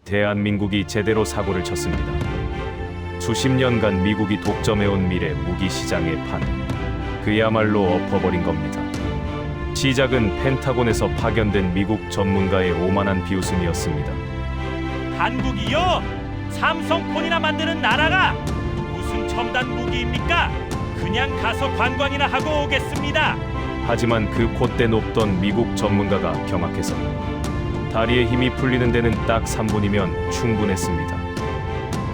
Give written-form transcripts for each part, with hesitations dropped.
대한민국이 제대로 사고를 쳤습니다. 수십 년간 미국이 독점해온 미래 무기 시장의 판, 그야말로 엎어버린 겁니다. 시작은 펜타곤에서 파견된 미국 전문가의 오만한 비웃음이었습니다. 한국이요? 삼성폰이나 만드는 나라가 무슨 첨단 무기입니까? 그냥 가서 관광이나 하고 오겠습니다. 하지만 그 콧대 높던 미국 전문가가 경악해서 다리에 힘이 풀리는 데는 딱 3분이면 충분했습니다.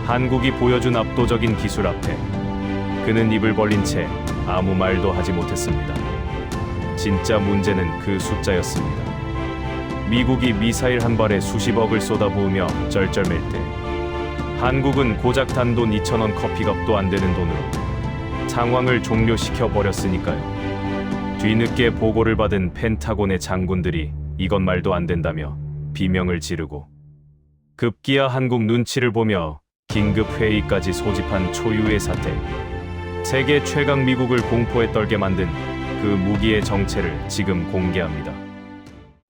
한국이 보여준 압도적인 기술 앞에 그는 입을 벌린 채 아무 말도 하지 못했습니다. 진짜 문제는 그 숫자였습니다. 미국이 미사일 한 발에 수십억을 쏟아부으며 쩔쩔맬 때 한국은 고작 단돈 2,000원 커피값도 안 되는 돈으로 상황을 종료시켜 버렸으니까요. 뒤늦게 보고를 받은 펜타곤의 장군들이 이건 말도 안 된다며 비명을 지르고 급기야 한국 눈치를 보며 긴급 회의까지 소집한 초유의 사태. 세계 최강 미국을 공포에 떨게 만든 그 무기의 정체를 지금 공개합니다.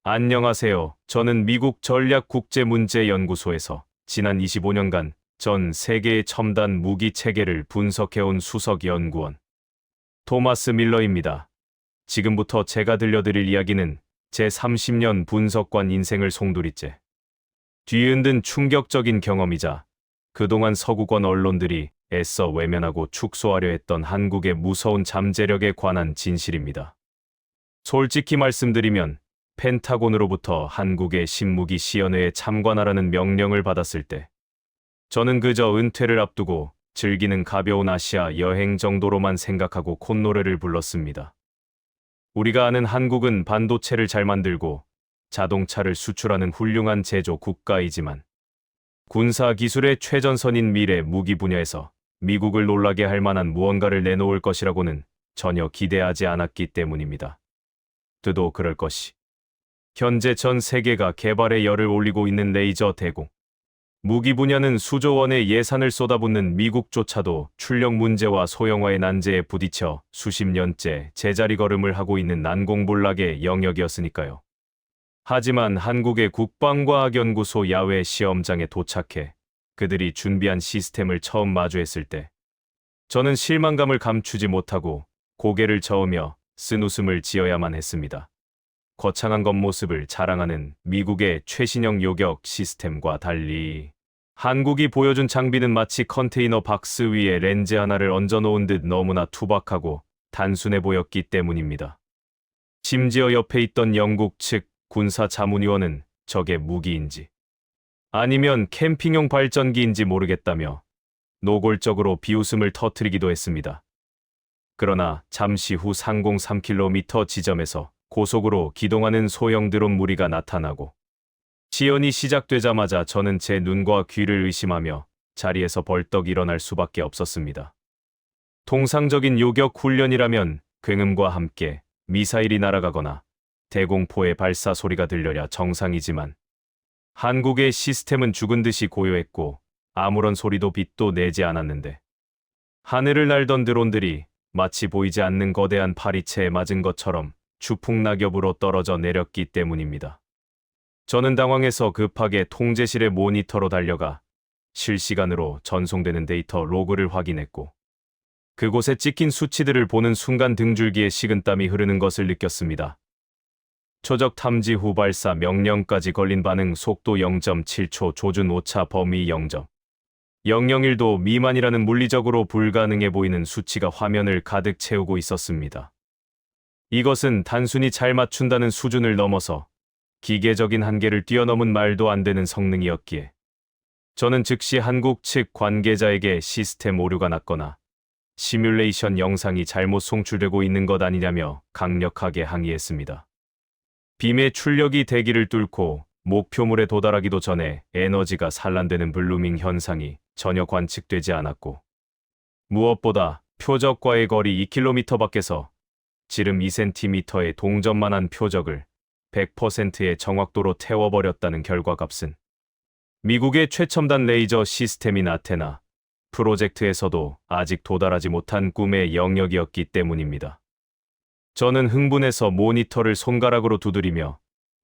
안녕하세요. 저는 미국 전략국제문제연구소에서 지난 25년간 전 세계의 첨단 무기 체계를 분석해온 수석 연구원 토마스 밀러입니다. 지금부터 제가 들려드릴 이야기는 제 30년 분석관 인생을 송두리째 뒤흔든 충격적인 경험이자 그동안 서구권 언론들이 애써 외면하고 축소하려 했던 한국의 무서운 잠재력에 관한 진실입니다. 솔직히 말씀드리면 펜타곤으로부터 한국의 신무기 시연회에 참관하라는 명령을 받았을 때 저는 그저 은퇴를 앞두고 즐기는 가벼운 아시아 여행 정도로만 생각하고 콧노래를 불렀습니다. 우리가 아는 한국은 반도체를 잘 만들고 자동차를 수출하는 훌륭한 제조 국가이지만 군사 기술의 최전선인 미래 무기 분야에서 미국을 놀라게 할 만한 무언가를 내놓을 것이라고는 전혀 기대하지 않았기 때문입니다. 그도 그럴 것이. 현재 전 세계가 개발에 열을 올리고 있는 레이저 대공. 무기 분야는 수조 원의 예산을 쏟아붓는 미국조차도 출력 문제와 소형화의 난제에 부딪혀 수십 년째 제자리 걸음을 하고 있는 난공불락의 영역이었으니까요. 하지만 한국의 국방과학연구소 야외 시험장에 도착해 그들이 준비한 시스템을 처음 마주했을 때 저는 실망감을 감추지 못하고 고개를 저으며 쓴웃음을 지어야만 했습니다. 거창한 겉모습을 자랑하는 미국의 최신형 요격 시스템과 달리 한국이 보여준 장비는 마치 컨테이너 박스 위에 렌즈 하나를 얹어놓은 듯 너무나 투박하고 단순해 보였기 때문입니다. 심지어 옆에 있던 영국 측 군사 자문위원은 저게 무기인지 아니면 캠핑용 발전기인지 모르겠다며 노골적으로 비웃음을 터뜨리기도 했습니다. 그러나 잠시 후 상공 3km 지점에서 고속으로 기동하는 소형 드론 무리가 나타나고 시연이 시작되자마자 저는 제 눈과 귀를 의심하며 자리에서 벌떡 일어날 수밖에 없었습니다. 통상적인 요격 훈련이라면 굉음과 함께 미사일이 날아가거나 대공포의 발사 소리가 들려야 정상이지만 한국의 시스템은 죽은 듯이 고요했고 아무런 소리도 빛도 내지 않았는데 하늘을 날던 드론들이 마치 보이지 않는 거대한 파리채에 맞은 것처럼 추풍낙엽으로 떨어져 내렸기 때문입니다. 저는 당황해서 급하게 통제실의 모니터로 달려가 실시간으로 전송되는 데이터 로그를 확인했고 그곳에 찍힌 수치들을 보는 순간 등줄기에 식은땀이 흐르는 것을 느꼈습니다. 초적 탐지 후 발사 명령까지 걸린 반응 속도 0.7초, 조준 오차 범위 0.001도 미만이라는 물리적으로 불가능해 보이는 수치가 화면을 가득 채우고 있었습니다. 이것은 단순히 잘 맞춘다는 수준을 넘어서 기계적인 한계를 뛰어넘은 말도 안 되는 성능이었기에 저는 즉시 한국 측 관계자에게 시스템 오류가 났거나 시뮬레이션 영상이 잘못 송출되고 있는 것 아니냐며 강력하게 항의했습니다. 빔의 출력이 대기를 뚫고 목표물에 도달하기도 전에 에너지가 산란되는 블루밍 현상이 전혀 관측되지 않았고 무엇보다 표적과의 거리 2km 밖에서 지름 2cm의 동전만한 표적을 100%의 정확도로 태워버렸다는 결과값은 미국의 최첨단 레이저 시스템인 아테나 프로젝트에서도 아직 도달하지 못한 꿈의 영역이었기 때문입니다. 저는 흥분해서 모니터를 손가락으로 두드리며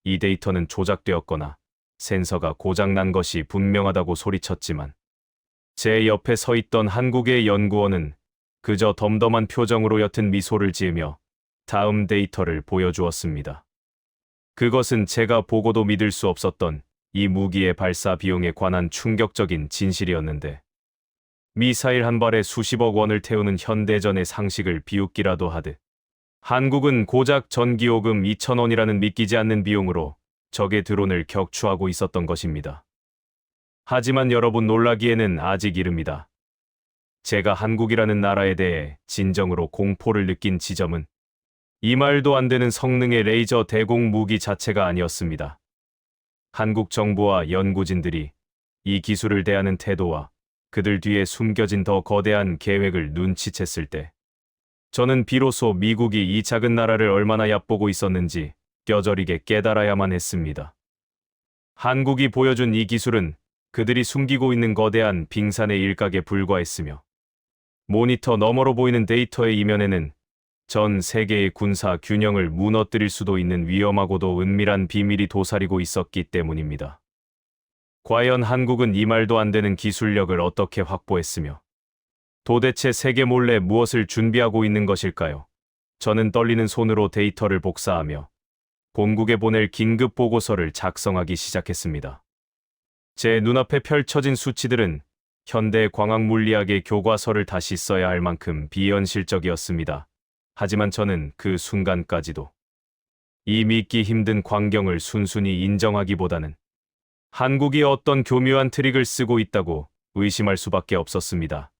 이 데이터는 조작되었거나 센서가 고장난 것이 분명하다고 소리쳤지만 제 옆에 서 있던 한국의 연구원은 그저 덤덤한 표정으로 옅은 미소를 지으며 다음 데이터를 보여주었습니다. 그것은 제가 보고도 믿을 수 없었던 이 무기의 발사 비용에 관한 충격적인 진실이었는데, 미사일 한 발에 수십억 원을 태우는 현대전의 상식을 비웃기라도 하듯 한국은 고작 전기요금 2,000원이라는 믿기지 않는 비용으로 적의 드론을 격추하고 있었던 것입니다. 하지만 여러분 놀라기에는 아직 이릅니다. 제가 한국이라는 나라에 대해 진정으로 공포를 느낀 지점은 이 말도 안 되는 성능의 레이저 대공 무기 자체가 아니었습니다. 한국 정부와 연구진들이 이 기술을 대하는 태도와 그들 뒤에 숨겨진 더 거대한 계획을 눈치챘을 때, 저는 비로소 미국이 이 작은 나라를 얼마나 얕보고 있었는지 뼈저리게 깨달아야만 했습니다. 한국이 보여준 이 기술은 그들이 숨기고 있는 거대한 빙산의 일각에 불과했으며, 모니터 너머로 보이는 데이터의 이면에는 전 세계의 군사 균형을 무너뜨릴 수도 있는 위험하고도 은밀한 비밀이 도사리고 있었기 때문입니다. 과연 한국은 이 말도 안 되는 기술력을 어떻게 확보했으며 도대체 세계 몰래 무엇을 준비하고 있는 것일까요? 저는 떨리는 손으로 데이터를 복사하며 본국에 보낼 긴급 보고서를 작성하기 시작했습니다. 제 눈앞에 펼쳐진 수치들은 현대 광학 물리학의 교과서를 다시 써야 할 만큼 비현실적이었습니다. 하지만 저는 그 순간까지도 이 믿기 힘든 광경을 순순히 인정하기보다는 한국이 어떤 교묘한 트릭을 쓰고 있다고 의심할 수밖에 없었습니다.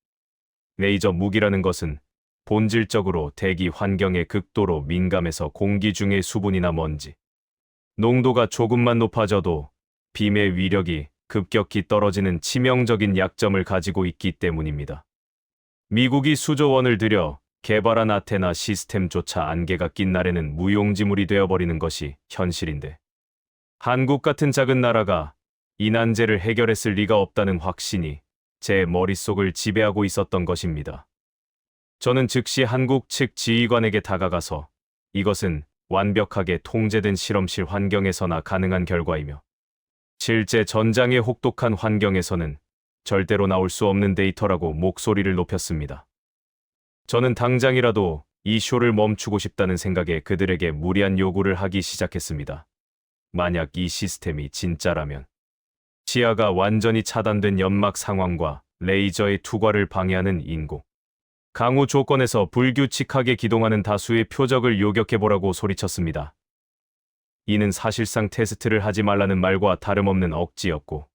레이저 무기라는 것은 본질적으로 대기 환경에 극도로 민감해서 공기 중의 수분이나 먼지, 농도가 조금만 높아져도 빔의 위력이 급격히 떨어지는 치명적인 약점을 가지고 있기 때문입니다. 미국이 수조 원을 들여 개발한 아테나 시스템조차 안개가 낀 날에는 무용지물이 되어버리는 것이 현실인데, 한국 같은 작은 나라가 이 난제를 해결했을 리가 없다는 확신이 제 머릿속을 지배하고 있었던 것입니다. 저는 즉시 한국 측 지휘관에게 다가가서 이것은 완벽하게 통제된 실험실 환경에서나 가능한 결과이며 실제 전장의 혹독한 환경에서는 절대로 나올 수 없는 데이터라고 목소리를 높였습니다. 저는 당장이라도 이 쇼를 멈추고 싶다는 생각에 그들에게 무리한 요구를 하기 시작했습니다. 만약 이 시스템이 진짜라면 시야가 완전히 차단된 연막 상황과 레이저의 투과를 방해하는 인공 강우 조건에서 불규칙하게 기동하는 다수의 표적을 요격해보라고 소리쳤습니다. 이는 사실상 테스트를 하지 말라는 말과 다름없는 억지였고,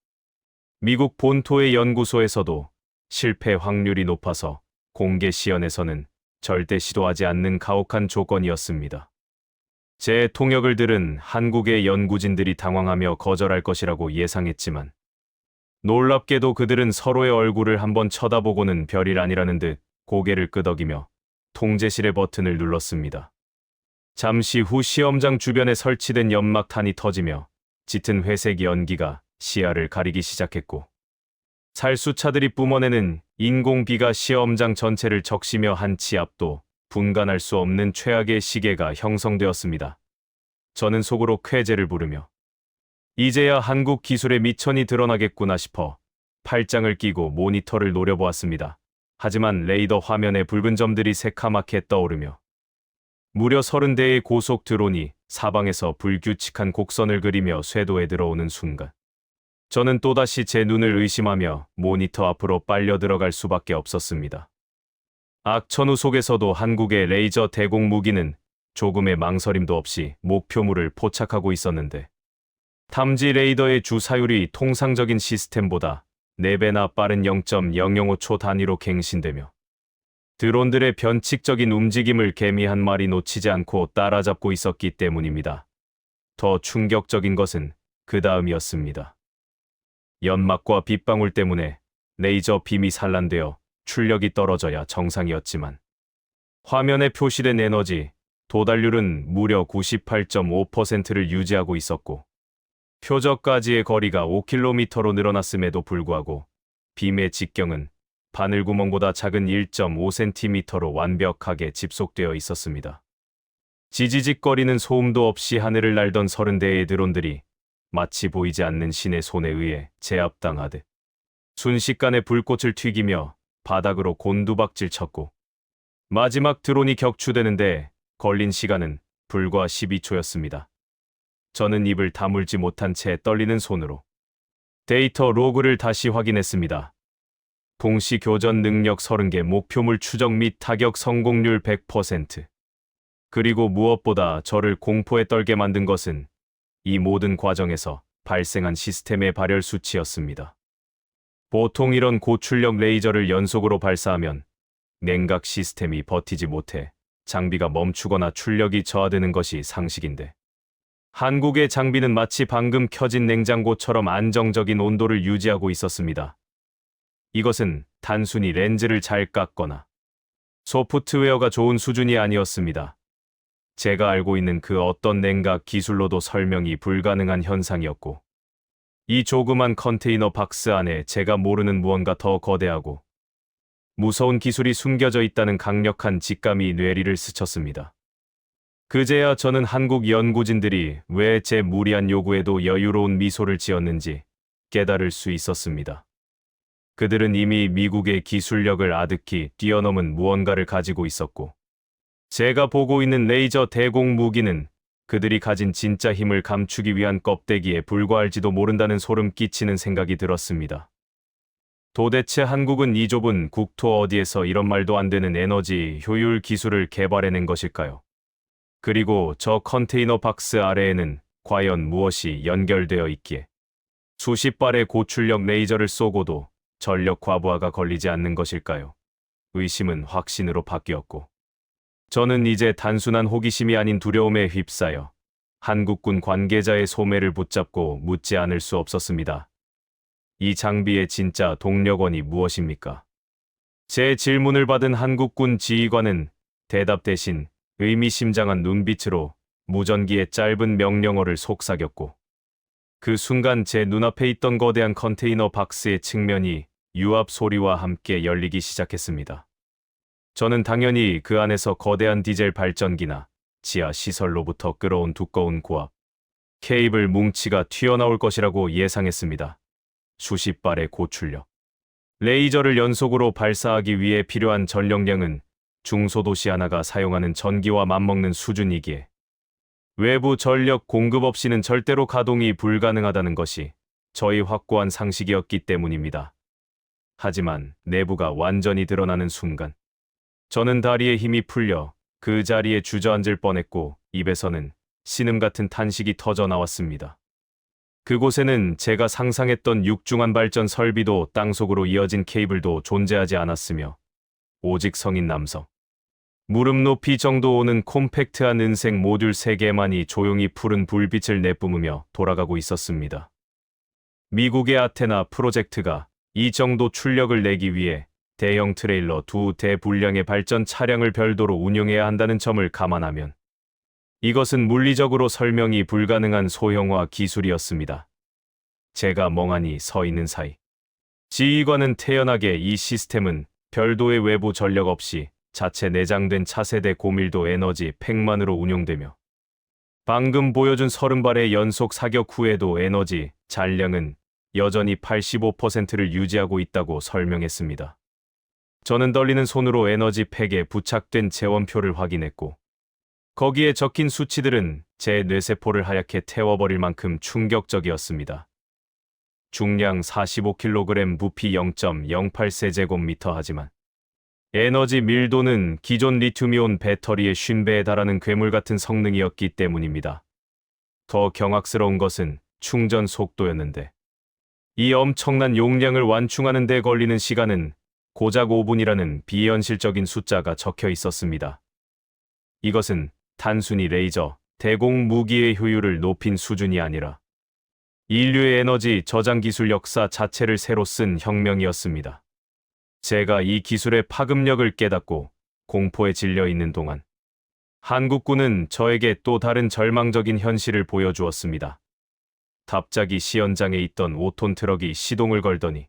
미국 본토의 연구소에서도 실패 확률이 높아서 공개 시연에서는 절대 시도하지 않는 가혹한 조건이었습니다. 제 통역을 들은 한국의 연구진들이 당황하며 거절할 것이라고 예상했지만, 놀랍게도 그들은 서로의 얼굴을 한번 쳐다보고는 별일 아니라는 듯 고개를 끄덕이며 통제실의 버튼을 눌렀습니다. 잠시 후 시험장 주변에 설치된 연막탄이 터지며 짙은 회색 연기가 시야를 가리기 시작했고, 살수차들이 뿜어내는 인공비가 시험장 전체를 적시며 한 치 앞도 분간할 수 없는 최악의 시계가 형성되었습니다. 저는 속으로 쾌재를 부르며 이제야 한국 기술의 미천이 드러나겠구나 싶어 팔짱을 끼고 모니터를 노려보았습니다. 하지만 레이더 화면에 붉은 점들이 새카맣게 떠오르며 무려 30대의 고속 드론이 사방에서 불규칙한 곡선을 그리며 쇄도에 들어오는 순간, 저는 또다시 제 눈을 의심하며 모니터 앞으로 빨려 들어갈 수밖에 없었습니다. 악천후 속에서도 한국의 레이저 대공 무기는 조금의 망설임도 없이 목표물을 포착하고 있었는데, 탐지 레이더의 주사율이 통상적인 시스템보다 4배나 빠른 0.005초 단위로 갱신되며 드론들의 변칙적인 움직임을 개미 한 마리 놓치지 않고 따라잡고 있었기 때문입니다. 더 충격적인 것은 그 다음이었습니다. 연막과 빗방울 때문에 레이저 빔이 산란되어 출력이 떨어져야 정상이었지만, 화면에 표시된 에너지 도달률은 무려 98.5%를 유지하고 있었고, 표적까지의 거리가 5km로 늘어났음에도 불구하고 빔의 직경은 바늘구멍보다 작은 1.5cm로 완벽하게 집속되어 있었습니다. 지지직거리는 소음도 없이 하늘을 날던 30대의 드론들이 마치 보이지 않는 신의 손에 의해 제압당하듯 순식간에 불꽃을 튀기며 바닥으로 곤두박질 쳤고 마지막 드론이 격추되는데 걸린 시간은 불과 12초였습니다. 저는 입을 다물지 못한 채 떨리는 손으로 데이터 로그를 다시 확인했습니다. 동시 교전 능력 30개, 목표물 추적 및 타격 성공률 100%. 그리고 무엇보다 저를 공포에 떨게 만든 것은 이 모든 과정에서 발생한 시스템의 발열 수치였습니다. 보통 이런 고출력 레이저를 연속으로 발사하면 냉각 시스템이 버티지 못해 장비가 멈추거나 출력이 저하되는 것이 상식인데 한국의 장비는 마치 방금 켜진 냉장고처럼 안정적인 온도를 유지하고 있었습니다. 이것은 단순히 렌즈를 잘 깎거나 소프트웨어가 좋은 수준이 아니었습니다. 제가 알고 있는 그 어떤 냉각 기술로도 설명이 불가능한 현상이었고 이 조그만 컨테이너 박스 안에 제가 모르는 무언가 더 거대하고 무서운 기술이 숨겨져 있다는 강력한 직감이 뇌리를 스쳤습니다. 그제야 저는 한국 연구진들이 왜 제 무리한 요구에도 여유로운 미소를 지었는지 깨달을 수 있었습니다. 그들은 이미 미국의 기술력을 아득히 뛰어넘은 무언가를 가지고 있었고 제가 보고 있는 레이저 대공 무기는 그들이 가진 진짜 힘을 감추기 위한 껍데기에 불과할지도 모른다는 소름 끼치는 생각이 들었습니다. 도대체 한국은 이 좁은 국토 어디에서 이런 말도 안 되는 에너지 효율 기술을 개발해낸 것일까요? 그리고 저 컨테이너 박스 아래에는 과연 무엇이 연결되어 있기에 수십 발의 고출력 레이저를 쏘고도 전력 과부하가 걸리지 않는 것일까요? 의심은 확신으로 바뀌었고 저는 이제 단순한 호기심이 아닌 두려움에 휩싸여 한국군 관계자의 소매를 붙잡고 묻지 않을 수 없었습니다. 이 장비의 진짜 동력원이 무엇입니까? 제 질문을 받은 한국군 지휘관은 대답 대신 의미심장한 눈빛으로 무전기의 짧은 명령어를 속삭였고 그 순간 제 눈앞에 있던 거대한 컨테이너 박스의 측면이 유압 소리와 함께 열리기 시작했습니다. 저는 당연히 그 안에서 거대한 디젤 발전기나 지하 시설로부터 끌어온 두꺼운 고압 케이블 뭉치가 튀어나올 것이라고 예상했습니다. 수십 발의 고출력 레이저를 연속으로 발사하기 위해 필요한 전력량은 중소도시 하나가 사용하는 전기와 맞먹는 수준이기에 외부 전력 공급 없이는 절대로 가동이 불가능하다는 것이 저희 확고한 상식이었기 때문입니다. 하지만 내부가 완전히 드러나는 순간 저는 다리에 힘이 풀려 그 자리에 주저앉을 뻔했고 입에서는 신음 같은 탄식이 터져 나왔습니다. 그곳에는 제가 상상했던 육중한 발전 설비도 땅속으로 이어진 케이블도 존재하지 않았으며 오직 성인 남성 무릎 높이 정도 오는 콤팩트한 은색 모듈 3개만이 조용히 푸른 불빛을 내뿜으며 돌아가고 있었습니다. 미국의 아테나 프로젝트가 이 정도 출력을 내기 위해 대형 트레일러 2대 분량의 발전 차량을 별도로 운용해야 한다는 점을 감안하면 이것은 물리적으로 설명이 불가능한 소형화 기술이었습니다. 제가 멍하니 서 있는 사이 지휘관은 태연하게 이 시스템은 별도의 외부 전력 없이 자체 내장된 차세대 고밀도 에너지 팩만으로 운용되며 방금 보여준 30발의 연속 사격 후에도 에너지 잔량은 여전히 85%를 유지하고 있다고 설명했습니다. 저는 떨리는 손으로 에너지 팩에 부착된 재원표를 확인했고 거기에 적힌 수치들은 제 뇌세포를 하얗게 태워버릴 만큼 충격적이었습니다. 중량 45kg, 부피 0.08세제곱미터 하지만 에너지 밀도는 기존 리튬이온 배터리의 50배에 달하는 괴물 같은 성능이었기 때문입니다. 더 경악스러운 것은 충전 속도였는데 이 엄청난 용량을 완충하는 데 걸리는 시간은 고작 5분이라는 비현실적인 숫자가 적혀 있었습니다. 이것은 단순히 레이저, 대공 무기의 효율을 높인 수준이 아니라 인류의 에너지 저장 기술 역사 자체를 새로 쓴 혁명이었습니다. 제가 이 기술의 파급력을 깨닫고 공포에 질려 있는 동안 한국군은 저에게 또 다른 절망적인 현실을 보여주었습니다. 갑자기 시연장에 있던 5톤 트럭이 시동을 걸더니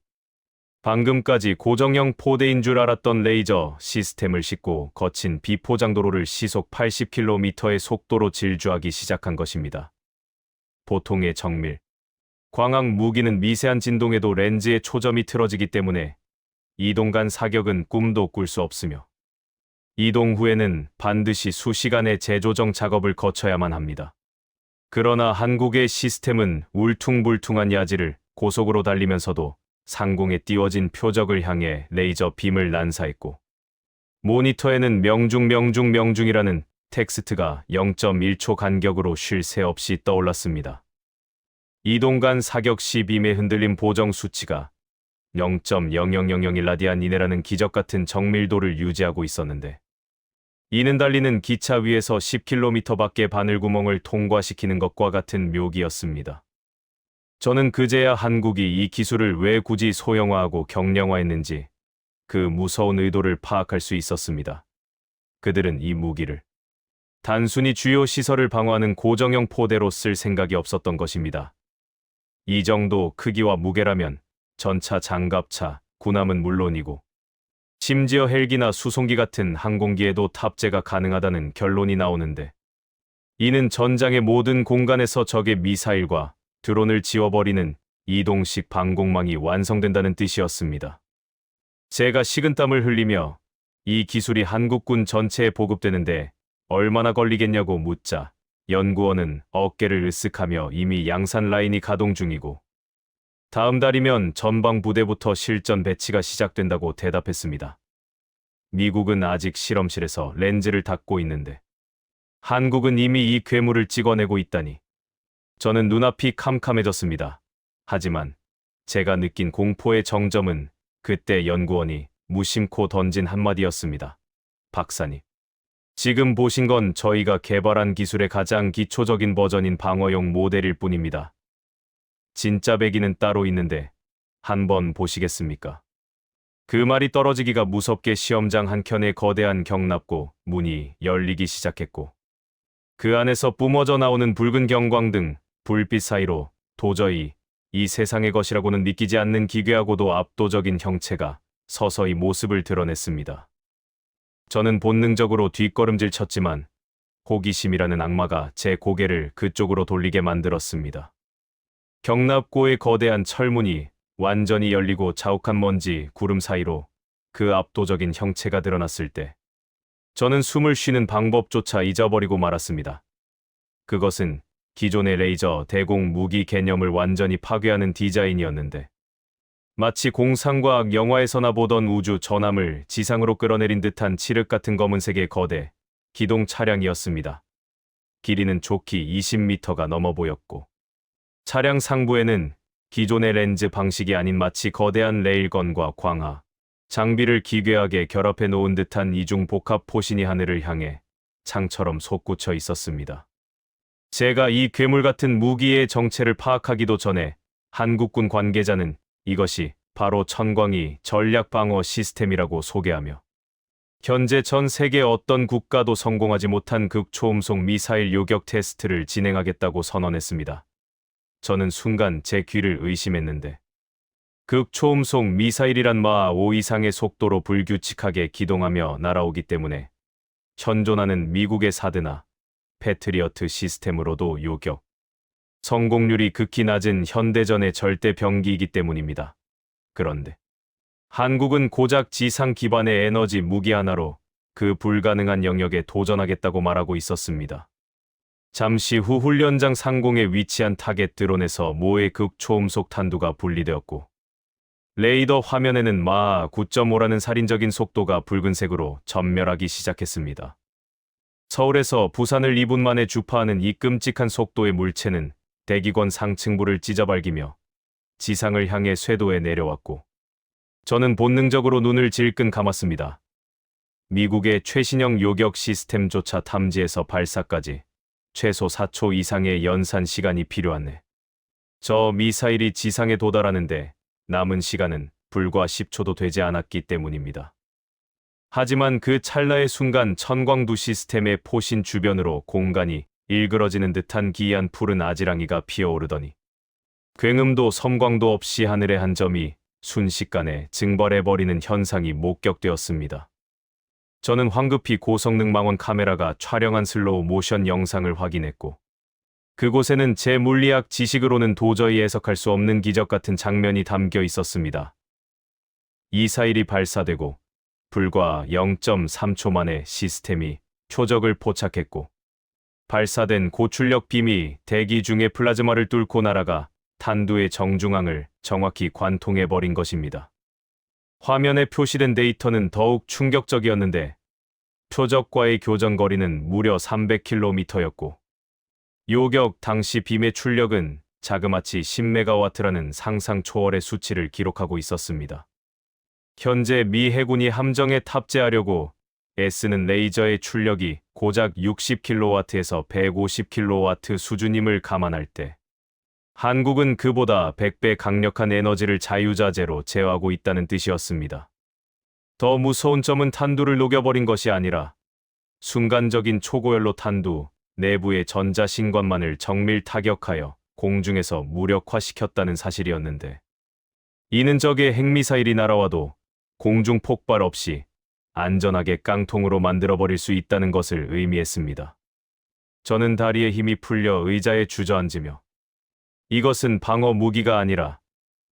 방금까지 고정형 포대인 줄 알았던 레이저 시스템을 싣고 거친 비포장도로를 시속 80km의 속도로 질주하기 시작한 것입니다. 보통의 정밀, 광학 무기는 미세한 진동에도 렌즈의 초점이 틀어지기 때문에 이동 간 사격은 꿈도 꿀 수 없으며 이동 후에는 반드시 수시간의 재조정 작업을 거쳐야만 합니다. 그러나 한국의 시스템은 울퉁불퉁한 야지를 고속으로 달리면서도 상공에 띄워진 표적을 향해 레이저 빔을 난사했고 모니터에는 명중이라는 텍스트가 0.1초 간격으로 쉴 새 없이 떠올랐습니다. 이동 간 사격 시 빔의 흔들림 보정 수치가 0.00001라디안 이내라는 기적 같은 정밀도를 유지하고 있었는데 이는 달리는 기차 위에서 10km 밖의 바늘구멍을 통과시키는 것과 같은 묘기였습니다. 저는 그제야 한국이 이 기술을 왜 굳이 소형화하고 경량화했는지 그 무서운 의도를 파악할 수 있었습니다. 그들은 이 무기를 단순히 주요 시설을 방어하는 고정형 포대로 쓸 생각이 없었던 것입니다. 이 정도 크기와 무게라면 전차, 장갑차, 군함은 물론이고 심지어 헬기나 수송기 같은 항공기에도 탑재가 가능하다는 결론이 나오는데 이는 전장의 모든 공간에서 적의 미사일과 드론을 지워버리는 이동식 방공망이 완성된다는 뜻이었습니다. 제가 식은땀을 흘리며 이 기술이 한국군 전체에 보급되는데 얼마나 걸리겠냐고 묻자 연구원은 어깨를 으쓱하며 이미 양산 라인이 가동 중이고 다음 달이면 전방 부대부터 실전 배치가 시작된다고 대답했습니다. 미국은 아직 실험실에서 렌즈를 닦고 있는데 한국은 이미 이 괴물을 찍어내고 있다니. 저는 눈앞이 캄캄해졌습니다. 하지만 제가 느낀 공포의 정점은 그때 연구원이 무심코 던진 한마디였습니다. 박사님, 지금 보신 건 저희가 개발한 기술의 가장 기초적인 버전인 방어용 모델일 뿐입니다. 진짜 배기는 따로 있는데 한번 보시겠습니까? 그 말이 떨어지기가 무섭게 시험장 한켠에 거대한 경납고 문이 열리기 시작했고 그 안에서 뿜어져 나오는 붉은 경광등, 불빛 사이로 도저히 이 세상의 것이라고는 믿기지 않는 기괴하고도 압도적인 형체가 서서히 모습을 드러냈습니다. 저는 본능적으로 뒷걸음질 쳤지만 호기심이라는 악마가 제 고개를 그쪽으로 돌리게 만들었습니다. 경납고의 거대한 철문이 완전히 열리고 자욱한 먼지, 구름 사이로 그 압도적인 형체가 드러났을 때 저는 숨을 쉬는 방법조차 잊어버리고 말았습니다. 그것은 기존의 레이저 대공 무기 개념을 완전히 파괴하는 디자인이었는데 마치 공상과학 영화에서나 보던 우주 전함을 지상으로 끌어내린 듯한 칠흑 같은 검은색의 거대 기동 차량이었습니다. 길이는 좋게 20m가 넘어 보였고 차량 상부에는 기존의 렌즈 방식이 아닌 마치 거대한 레일건과 광하, 장비를 기괴하게 결합해 놓은 듯한 이중 복합 포신이 하늘을 향해 창처럼 솟구쳐 있었습니다. 제가 이 괴물 같은 무기의 정체를 파악하기도 전에 한국군 관계자는 이것이 바로 천광이 전략방어 시스템이라고 소개하며 현재 전 세계 어떤 국가도 성공하지 못한 극초음속 미사일 요격 테스트를 진행하겠다고 선언했습니다. 저는 순간 제 귀를 의심했는데 극초음속 미사일이란 마하 5 이상의 속도로 불규칙하게 기동하며 날아오기 때문에 현존하는 미국의 사드나 패트리어트 시스템으로도 요격 성공률이 극히 낮은 현대전의 절대 병기이기 때문입니다. 그런데 한국은 고작 지상 기반의 에너지 무기 하나로 그 불가능한 영역에 도전하겠다고 말하고 있었습니다. 잠시 후 훈련장 상공에 위치한 타겟 드론에서 모의 극초음속 탄두가 분리되었고 레이더 화면에는 마하 9.5라는 살인적인 속도가 붉은색으로 전멸하기 시작했습니다. 서울에서 부산을 2분 만에 주파하는 이 끔찍한 속도의 물체는 대기권 상층부를 찢어발기며 지상을 향해 쇄도에 내려왔고 저는 본능적으로 눈을 질끈 감았습니다. 미국의 최신형 요격 시스템조차 탐지에서 발사까지 최소 4초 이상의 연산 시간이 필요하네. 저 미사일이 지상에 도달하는데 남은 시간은 불과 10초도 되지 않았기 때문입니다. 하지만 그 찰나의 순간 천광두 시스템의 포신 주변으로 공간이 일그러지는 듯한 기이한 푸른 아지랑이가 피어오르더니 굉음도 섬광도 없이 하늘의 한 점이 순식간에 증발해버리는 현상이 목격되었습니다. 저는 황급히 고성능 망원 카메라가 촬영한 슬로우 모션 영상을 확인했고 그곳에는 제 물리학 지식으로는 도저히 해석할 수 없는 기적 같은 장면이 담겨 있었습니다. 미사일이 발사되고 불과 0.3초 만에 시스템이 표적을 포착했고 발사된 고출력 빔이 대기 중의 플라즈마를 뚫고 날아가 탄두의 정중앙을 정확히 관통해버린 것입니다. 화면에 표시된 데이터는 더욱 충격적이었는데 표적과의 교전 거리는 무려 300km였고 요격 당시 빔의 출력은 자그마치 10메가와트라는 상상 초월의 수치를 기록하고 있었습니다. 현재 미 해군이 함정에 탑재하려고 애쓰는 레이저의 출력이 고작 60kW에서 150kW 수준임을 감안할 때 한국은 그보다 100배 강력한 에너지를 자유자재로 제어하고 있다는 뜻이었습니다. 더 무서운 점은 탄두를 녹여버린 것이 아니라 순간적인 초고열로 탄두 내부의 전자신관만을 정밀 타격하여 공중에서 무력화시켰다는 사실이었는데 이는 적의 핵미사일이 날아와도 공중 폭발 없이 안전하게 깡통으로 만들어버릴 수 있다는 것을 의미했습니다. 저는 다리에 힘이 풀려 의자에 주저앉으며 이것은 방어 무기가 아니라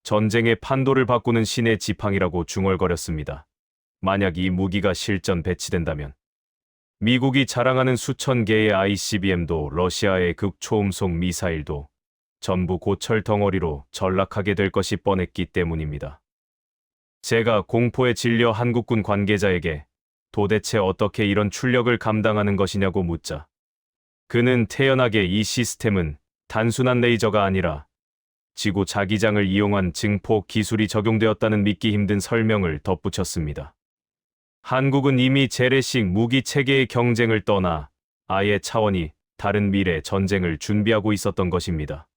전쟁의 판도를 바꾸는 신의 지팡이라고 중얼거렸습니다. 만약 이 무기가 실전 배치된다면 미국이 자랑하는 수천 개의 ICBM도 러시아의 극초음속 미사일도 전부 고철 덩어리로 전락하게 될 것이 뻔했기 때문입니다. 제가 공포에 질려 한국군 관계자에게 도대체 어떻게 이런 출력을 감당하는 것이냐고 묻자 그는 태연하게 이 시스템은 단순한 레이저가 아니라 지구 자기장을 이용한 증폭 기술이 적용되었다는 믿기 힘든 설명을 덧붙였습니다. 한국은 이미 재래식 무기 체계의 경쟁을 떠나 아예 차원이 다른 미래 전쟁을 준비하고 있었던 것입니다.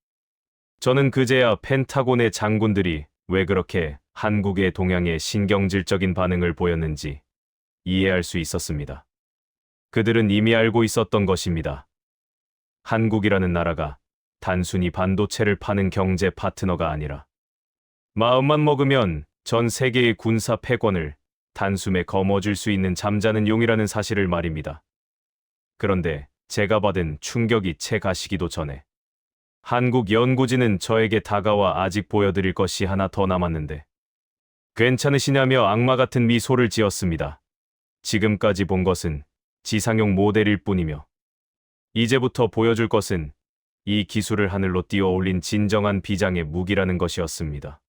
저는 그제야 펜타곤의 장군들이 왜 그렇게 한국의 동향에 신경질적인 반응을 보였는지 이해할 수 있었습니다. 그들은 이미 알고 있었던 것입니다. 한국이라는 나라가 단순히 반도체를 파는 경제 파트너가 아니라 마음만 먹으면 전 세계의 군사 패권을 단숨에 거머쥘 수 있는 잠자는 용이라는 사실을 말입니다. 그런데 제가 받은 충격이 채 가시기도 전에 한국 연구진은 저에게 다가와 아직 보여드릴 것이 하나 더 남았는데 괜찮으시냐며 악마 같은 미소를 지었습니다. 지금까지 본 것은 지상용 모델일 뿐이며 이제부터 보여줄 것은 이 기술을 하늘로 띄워 올린 진정한 비장의 무기라는 것이었습니다.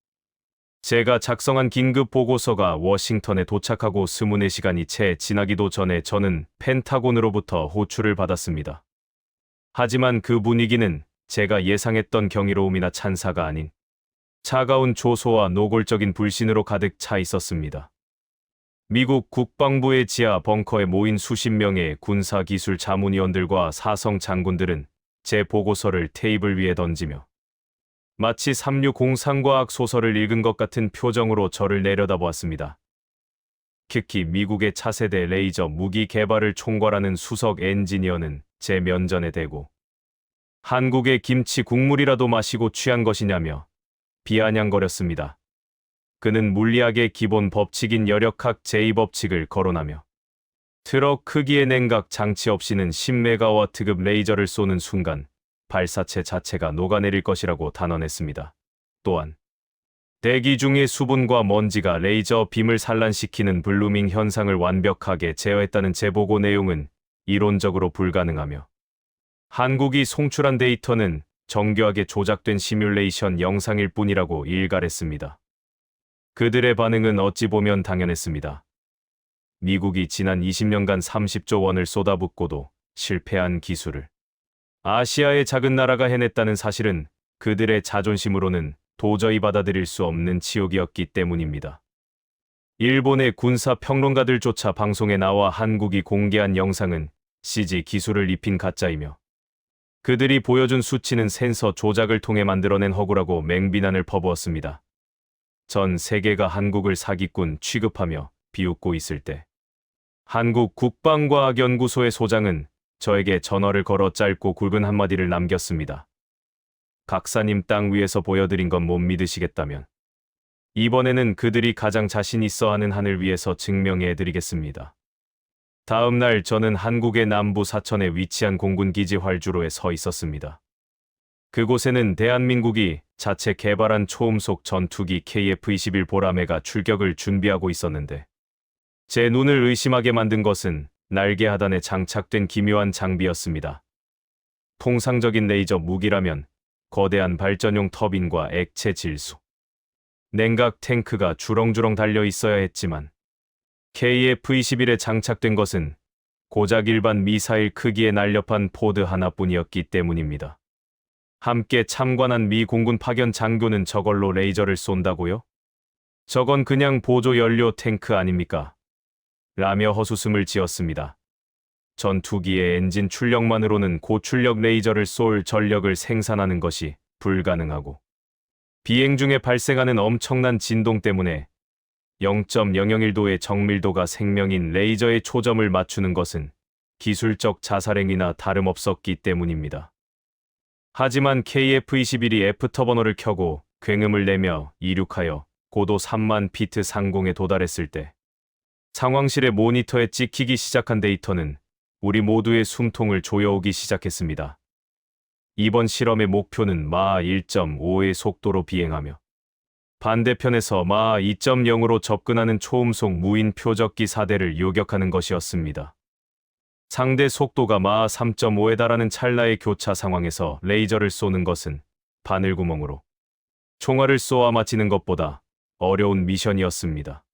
제가 작성한 긴급 보고서가 워싱턴에 도착하고 24시간이 채 지나기도 전에 저는 펜타곤으로부터 호출을 받았습니다. 하지만 그 분위기는 제가 예상했던 경이로움이나 찬사가 아닌 차가운 조소와 노골적인 불신으로 가득 차 있었습니다. 미국 국방부의 지하 벙커에 모인 수십 명의 군사기술 자문위원들과 사성 장군들은 제 보고서를 테이블 위에 던지며 마치 삼류 공상과학 소설을 읽은 것 같은 표정으로 저를 내려다보았습니다. 특히 미국의 차세대 레이저 무기 개발을 총괄하는 수석 엔지니어는 제 면전에 대고 한국의 김치 국물이라도 마시고 취한 것이냐며 비아냥거렸습니다. 그는 물리학의 기본 법칙인 여력학 제2법칙을 거론하며 트럭 크기의 냉각 장치 없이는 10메가와트급 레이저를 쏘는 순간 발사체 자체가 녹아내릴 것이라고 단언했습니다. 또한 대기 중의 수분과 먼지가 레이저 빔을 산란시키는 블루밍 현상을 완벽하게 제어했다는 제 보고 내용은 이론적으로 불가능하며 한국이 송출한 데이터는 정교하게 조작된 시뮬레이션 영상일 뿐이라고 일갈했습니다. 그들의 반응은 어찌 보면 당연했습니다. 미국이 지난 20년간 30조 원을 쏟아붓고도 실패한 기술을 아시아의 작은 나라가 해냈다는 사실은 그들의 자존심으로는 도저히 받아들일 수 없는 치욕이었기 때문입니다. 일본의 군사 평론가들조차 방송에 나와 한국이 공개한 영상은 CG 기술을 입힌 가짜이며 그들이 보여준 수치는 센서 조작을 통해 만들어낸 허구라고 맹비난을 퍼부었습니다. 전 세계가 한국을 사기꾼 취급하며 비웃고 있을 때 한국 국방과학연구소의 소장은 저에게 전화를 걸어 짧고 굵은 한마디를 남겼습니다. 각사님 땅 위에서 보여드린 건 못 믿으시겠다면 이번에는 그들이 가장 자신 있어 하는 한을 위해서 증명해드리겠습니다. 다음 날 저는 한국의 남부 사천에 위치한 공군기지 활주로에 서 있었습니다. 그곳에는 대한민국이 자체 개발한 초음속 전투기 KF-21 보라매가 출격을 준비하고 있었는데 제 눈을 의심하게 만든 것은 날개 하단에 장착된 기묘한 장비였습니다. 통상적인 레이저 무기라면 거대한 발전용 터빈과 액체 질소, 냉각 탱크가 주렁주렁 달려 있어야 했지만 KF-21에 장착된 것은 고작 일반 미사일 크기의 날렵한 포드 하나뿐이었기 때문입니다. 함께 참관한 미 공군 파견 장교는 저걸로 레이저를 쏜다고요? 저건 그냥 보조 연료 탱크 아닙니까? 라며 헛웃음을 지었습니다. 전투기의 엔진 출력만으로는 고출력 레이저를 쏠 전력을 생산하는 것이 불가능하고 비행 중에 발생하는 엄청난 진동 때문에 0.001도의 정밀도가 생명인 레이저의 초점을 맞추는 것은 기술적 자살행위나 다름없었기 때문입니다. 하지만 KF-21이 F터버너를 켜고 굉음을 내며 이륙하여 고도 3만 피트 상공에 도달했을 때 상황실의 모니터에 찍히기 시작한 데이터는 우리 모두의 숨통을 조여오기 시작했습니다. 이번 실험의 목표는 마하 1.5의 속도로 비행하며 반대편에서 마하 2.0으로 접근하는 초음속 무인 표적기 4대를 요격하는 것이었습니다. 상대 속도가 마하 3.5에 달하는 찰나의 교차 상황에서 레이저를 쏘는 것은 바늘구멍으로 총알을 쏘아 맞히는 것보다 어려운 미션이었습니다.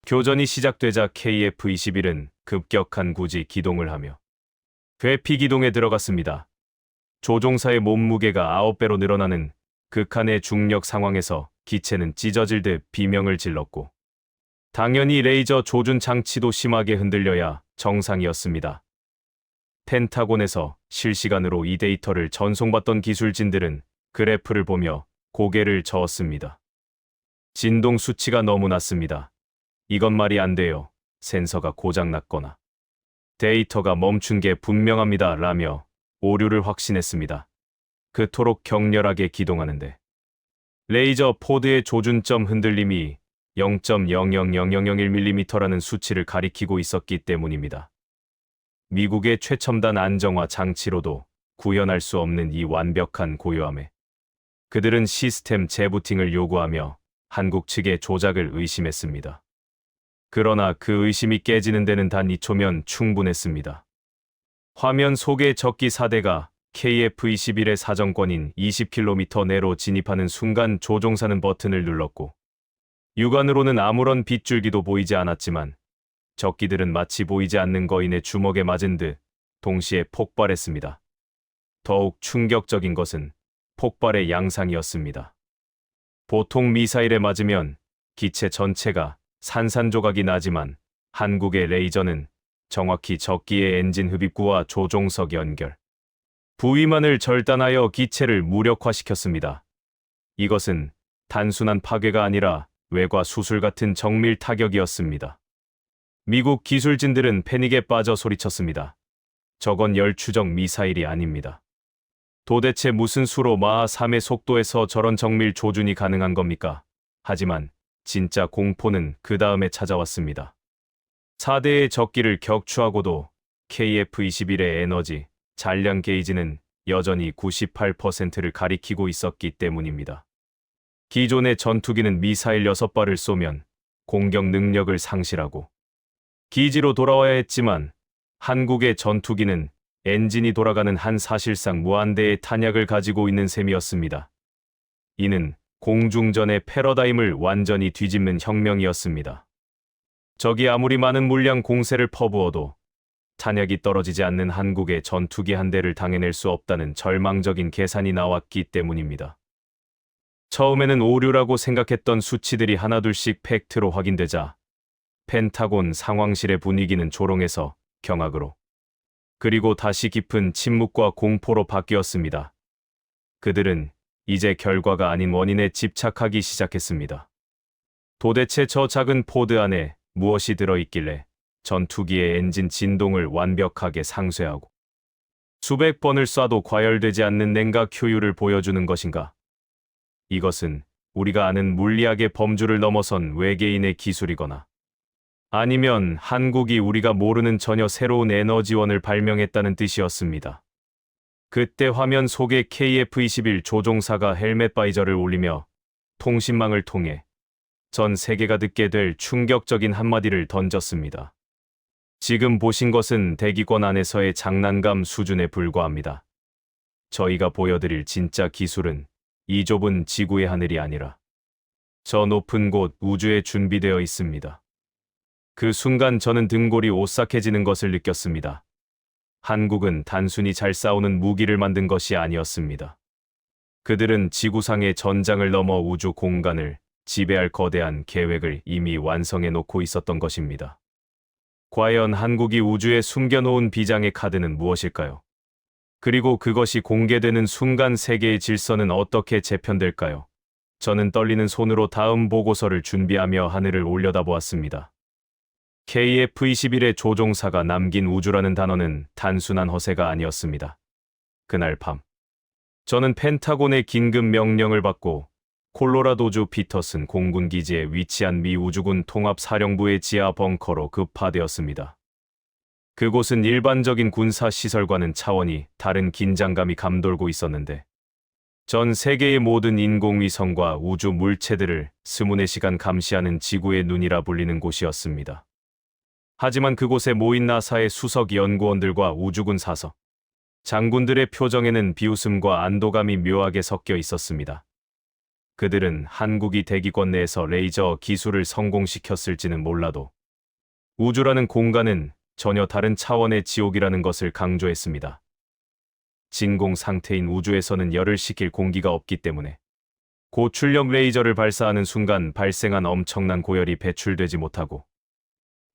교전이 시작되자 KF-21은 급격한 구지 기동을 하며 회피 기동에 들어갔습니다. 조종사의 몸무게가 9배로 늘어나는 극한의 중력 상황에서 기체는 찢어질 듯 비명을 질렀고 당연히 레이저 조준 장치도 심하게 흔들려야 정상이었습니다. 펜타곤에서 실시간으로 이 데이터를 전송받던 기술진들은 그래프를 보며 고개를 저었습니다. 진동 수치가 너무 낮습니다. 이건 말이 안 돼요. 센서가 고장났거나 데이터가 멈춘 게 분명합니다. 라며 오류를 확신했습니다. 그토록 격렬하게 기동하는데 레이저 포드의 조준점 흔들림이 0.00001mm라는 수치를 가리키고 있었기 때문입니다. 미국의 최첨단 안정화 장치로도 구현할 수 없는 이 완벽한 고요함에 그들은 시스템 재부팅을 요구하며 한국 측의 조작을 의심했습니다. 그러나 그 의심이 깨지는 데는 단 2초면 충분했습니다. 화면 속의 적기 4대가 KF-21의 사정권인 20km 내로 진입하는 순간 조종사는 버튼을 눌렀고 육안으로는 아무런 빗줄기도 보이지 않았지만 적기들은 마치 보이지 않는 거인의 주먹에 맞은 듯 동시에 폭발했습니다. 더욱 충격적인 것은 폭발의 양상이었습니다. 보통 미사일에 맞으면 기체 전체가 산산조각이 나지만 한국의 레이저는 정확히 적기의 엔진 흡입구와 조종석 연결 부위만을 절단하여 기체를 무력화시켰습니다. 이것은 단순한 파괴가 아니라 외과 수술 같은 정밀 타격이었습니다. 미국 기술진들은 패닉에 빠져 소리쳤습니다. 저건 열추적 미사일이 아닙니다. 도대체 무슨 수로 마하 3의 속도에서 저런 정밀 조준이 가능한 겁니까? 하지만 진짜 공포는 그 다음에 찾아왔습니다. 4대의 적기를 격추하고도 KF-21의 에너지, 잔량 게이지는 여전히 98%를 가리키고 있었기 때문입니다. 기존의 전투기는 미사일 6발을 쏘면 공격 능력을 상실하고 기지로 돌아와야 했지만 한국의 전투기는 엔진이 돌아가는 한 사실상 무한대의 탄약을 가지고 있는 셈이었습니다. 이는 공중전의 패러다임을 완전히 뒤집는 혁명이었습니다. 적이 아무리 많은 물량 공세를 퍼부어도 탄약이 떨어지지 않는 한국의 전투기 한 대를 당해낼 수 없다는 절망적인 계산이 나왔기 때문입니다. 처음에는 오류라고 생각했던 수치들이 하나둘씩 팩트로 확인되자 펜타곤 상황실의 분위기는 조롱에서 경악으로 그리고 다시 깊은 침묵과 공포로 바뀌었습니다. 그들은 이제 결과가 아닌 원인에 집착하기 시작했습니다. 도대체 저 작은 포드 안에 무엇이 들어있길래 전투기의 엔진 진동을 완벽하게 상쇄하고 수백 번을 쏴도 과열되지 않는 냉각 효율을 보여주는 것인가? 이것은 우리가 아는 물리학의 범주를 넘어선 외계인의 기술이거나 아니면 한국이 우리가 모르는 전혀 새로운 에너지원을 발명했다는 뜻이었습니다. 그때 화면 속에 KF-21 조종사가 헬멧 바이저를 올리며 통신망을 통해 전 세계가 듣게 될 충격적인 한마디를 던졌습니다. 지금 보신 것은 대기권 안에서의 장난감 수준에 불과합니다. 저희가 보여드릴 진짜 기술은 이 좁은 지구의 하늘이 아니라 저 높은 곳 우주에 준비되어 있습니다. 그 순간 저는 등골이 오싹해지는 것을 느꼈습니다. 한국은 단순히 잘 싸우는 무기를 만든 것이 아니었습니다. 그들은 지구상의 전장을 넘어 우주 공간을 지배할 거대한 계획을 이미 완성해 놓고 있었던 것입니다. 과연 한국이 우주에 숨겨놓은 비장의 카드는 무엇일까요? 그리고 그것이 공개되는 순간 세계의 질서는 어떻게 재편될까요? 저는 떨리는 손으로 다음 보고서를 준비하며 하늘을 올려다보았습니다. KF-21의 조종사가 남긴 우주라는 단어는 단순한 허세가 아니었습니다. 그날 밤, 저는 펜타곤의 긴급 명령을 받고 콜로라도주 피터슨 공군기지에 위치한 미 우주군 통합사령부의 지하 벙커로 급파되었습니다. 그곳은 일반적인 군사시설과는 차원이 다른 긴장감이 감돌고 있었는데 전 세계의 모든 인공위성과 우주 물체들을 24시간 감시하는 지구의 눈이라 불리는 곳이었습니다. 하지만 그곳에 모인 나사의 수석 연구원들과 우주군 사서, 장군들의 표정에는 비웃음과 안도감이 묘하게 섞여 있었습니다. 그들은 한국이 대기권 내에서 레이저 기술을 성공시켰을지는 몰라도 우주라는 공간은 전혀 다른 차원의 지옥이라는 것을 강조했습니다. 진공 상태인 우주에서는 열을 식힐 공기가 없기 때문에 고출력 레이저를 발사하는 순간 발생한 엄청난 고열이 배출되지 못하고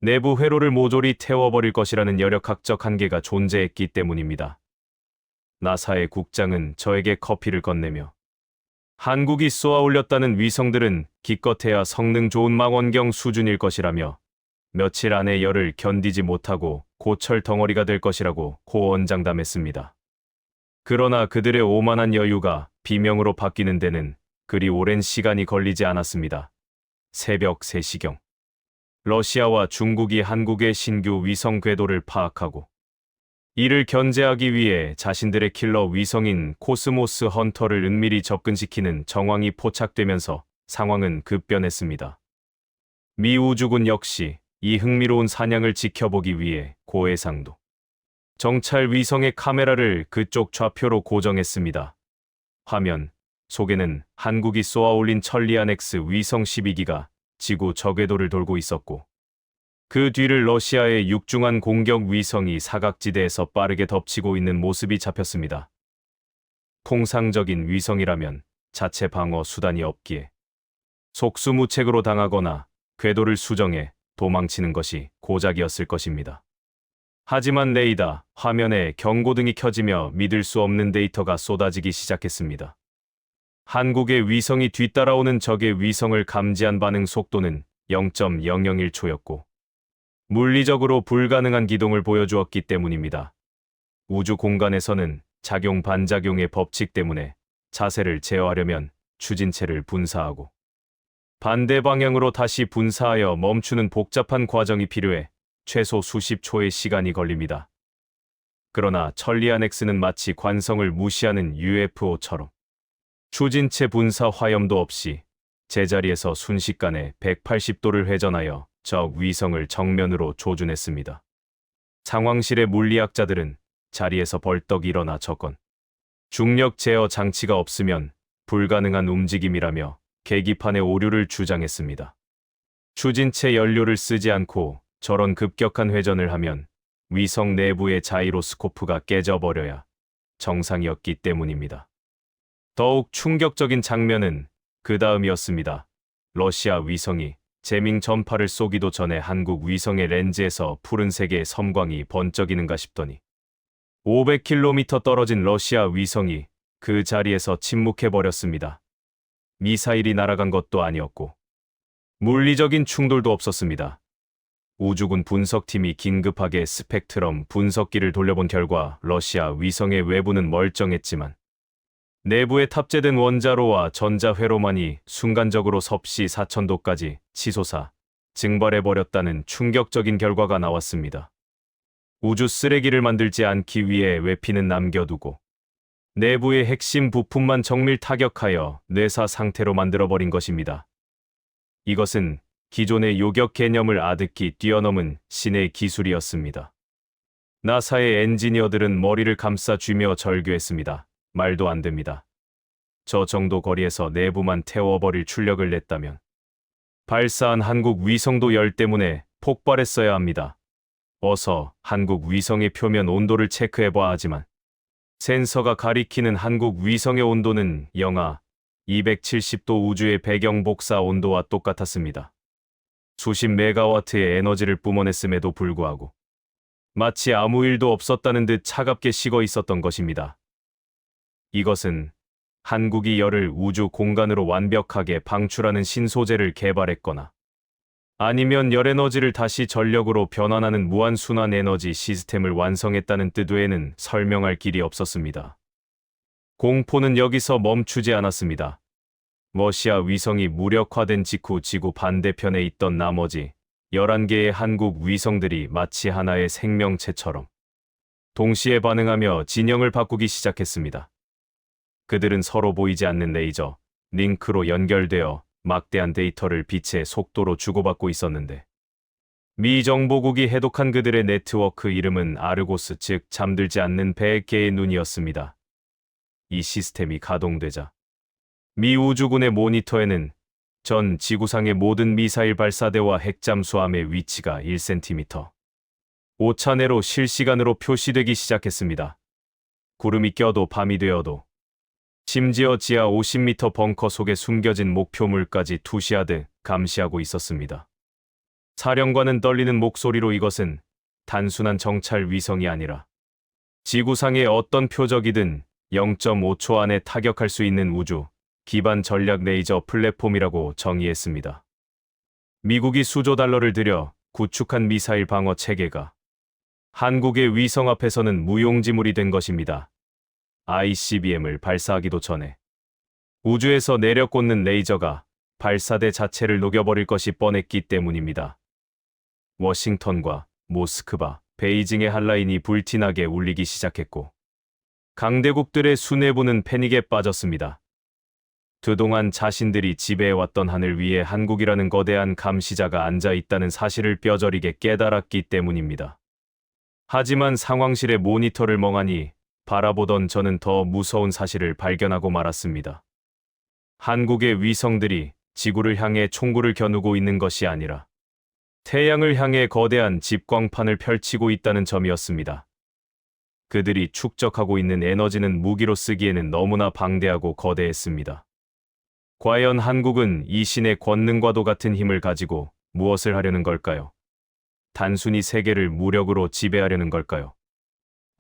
내부 회로를 모조리 태워버릴 것이라는 열역학적 한계가 존재했기 때문입니다. 나사의 국장은 저에게 커피를 건네며 한국이 쏘아 올렸다는 위성들은 기껏해야 성능 좋은 망원경 수준일 것이라며 며칠 안에 열을 견디지 못하고 고철 덩어리가 될 것이라고 호언장담했습니다. 그러나 그들의 오만한 여유가 비명으로 바뀌는 데는 그리 오랜 시간이 걸리지 않았습니다. 새벽 3시경. 러시아와 중국이 한국의 신규 위성 궤도를 파악하고 이를 견제하기 위해 자신들의 킬러 위성인 코스모스 헌터를 은밀히 접근시키는 정황이 포착되면서 상황은 급변했습니다. 미 우주군 역시 이 흥미로운 사냥을 지켜보기 위해 고해상도 정찰 위성의 카메라를 그쪽 좌표로 고정했습니다. 화면 속에는 한국이 쏘아올린 천리안 X 위성 12기가 지구 저궤도를 돌고 있었고 그 뒤를 러시아의 육중한 공격 위성이 사각지대에서 빠르게 덮치고 있는 모습이 잡혔습니다. 통상적인 위성이라면 자체 방어 수단이 없기에 속수무책으로 당하거나 궤도를 수정해 도망치는 것이 고작이었을 것입니다. 하지만 레이더 화면에 경고등이 켜지며 믿을 수 없는 데이터가 쏟아지기 시작했습니다. 한국의 위성이 뒤따라오는 적의 위성을 감지한 반응 속도는 0.001초였고 물리적으로 불가능한 기동을 보여주었기 때문입니다. 우주 공간에서는 작용 반작용의 법칙 때문에 자세를 제어하려면 추진체를 분사하고 반대 방향으로 다시 분사하여 멈추는 복잡한 과정이 필요해 최소 수십 초의 시간이 걸립니다. 그러나 천리안 X는 마치 관성을 무시하는 UFO처럼 추진체 분사 화염도 없이 제자리에서 순식간에 180도를 회전하여 적 위성을 정면으로 조준했습니다. 상황실의 물리학자들은 자리에서 벌떡 일어나 저건 중력 제어 장치가 없으면 불가능한 움직임이라며 계기판의 오류를 주장했습니다. 추진체 연료를 쓰지 않고 저런 급격한 회전을 하면 위성 내부의 자이로스코프가 깨져버려야 정상이었기 때문입니다. 더욱 충격적인 장면은 그 다음이었습니다. 러시아 위성이 재밍 전파를 쏘기도 전에 한국 위성의 렌즈에서 푸른색의 섬광이 번쩍이는가 싶더니 500km 떨어진 러시아 위성이 그 자리에서 침묵해버렸습니다. 미사일이 날아간 것도 아니었고 물리적인 충돌도 없었습니다. 우주군 분석팀이 긴급하게 스펙트럼 분석기를 돌려본 결과 러시아 위성의 외부는 멀쩡했지만 내부에 탑재된 원자로와 전자회로만이 순간적으로 섭씨 4000도까지 치솟아 증발해버렸다는 충격적인 결과가 나왔습니다. 우주 쓰레기를 만들지 않기 위해 외피는 남겨두고 내부의 핵심 부품만 정밀 타격하여 뇌사 상태로 만들어버린 것입니다. 이것은 기존의 요격 개념을 아득히 뛰어넘은 신의 기술이었습니다. 나사의 엔지니어들은 머리를 감싸 쥐며 절규했습니다. 말도 안 됩니다. 저 정도 거리에서 내부만 태워버릴 출력을 냈다면 발사한 한국 위성도 열 때문에 폭발했어야 합니다. 어서 한국 위성의 표면 온도를 체크해봐 하지만 센서가 가리키는 한국 위성의 온도는 영하 270도 우주의 배경 복사 온도와 똑같았습니다. 수십 메가와트의 에너지를 뿜어냈음에도 불구하고 마치 아무 일도 없었다는 듯 차갑게 식어 있었던 것입니다. 이것은 한국이 열을 우주 공간으로 완벽하게 방출하는 신소재를 개발했거나 아니면 열에너지를 다시 전력으로 변환하는 무한순환 에너지 시스템을 완성했다는 뜻 외에는 설명할 길이 없었습니다. 공포는 여기서 멈추지 않았습니다. 러시아 위성이 무력화된 직후 지구 반대편에 있던 나머지 11개의 한국 위성들이 마치 하나의 생명체처럼 동시에 반응하며 진영을 바꾸기 시작했습니다. 그들은 서로 보이지 않는 레이저, 링크로 연결되어 막대한 데이터를 빛의 속도로 주고받고 있었는데 미 정보국이 해독한 그들의 네트워크 이름은 아르고스, 즉 잠들지 않는 100개의 눈이었습니다. 이 시스템이 가동되자 미 우주군의 모니터에는 전 지구상의 모든 미사일 발사대와 핵잠수함의 위치가 1cm 오차 내로 실시간으로 표시되기 시작했습니다. 구름이 껴도 밤이 되어도 심지어 지하 50m 벙커 속에 숨겨진 목표물까지 투시하듯 감시하고 있었습니다. 사령관은 떨리는 목소리로 이것은 단순한 정찰 위성이 아니라 지구상의 어떤 표적이든 0.5초 안에 타격할 수 있는 우주 기반 전략 레이저 플랫폼이라고 정의했습니다. 미국이 수조 달러를 들여 구축한 미사일 방어 체계가 한국의 위성 앞에서는 무용지물이 된 것입니다. ICBM을 발사하기도 전에 우주에서 내려꽂는 레이저가 발사대 자체를 녹여버릴 것이 뻔했기 때문입니다. 워싱턴과 모스크바, 베이징의 한라인이 불티나게 울리기 시작했고 강대국들의 수뇌부는 패닉에 빠졌습니다. 그동안 자신들이 지배해왔던 하늘 위에 한국이라는 거대한 감시자가 앉아 있다는 사실을 뼈저리게 깨달았기 때문입니다. 하지만 상황실의 모니터를 멍하니 바라보던 저는 더 무서운 사실을 발견하고 말았습니다. 한국의 위성들이 지구를 향해 총구를 겨누고 있는 것이 아니라 태양을 향해 거대한 집광판을 펼치고 있다는 점이었습니다. 그들이 축적하고 있는 에너지는 무기로 쓰기에는 너무나 방대하고 거대했습니다. 과연 한국은 이 신의 권능과도 같은 힘을 가지고 무엇을 하려는 걸까요? 단순히 세계를 무력으로 지배하려는 걸까요?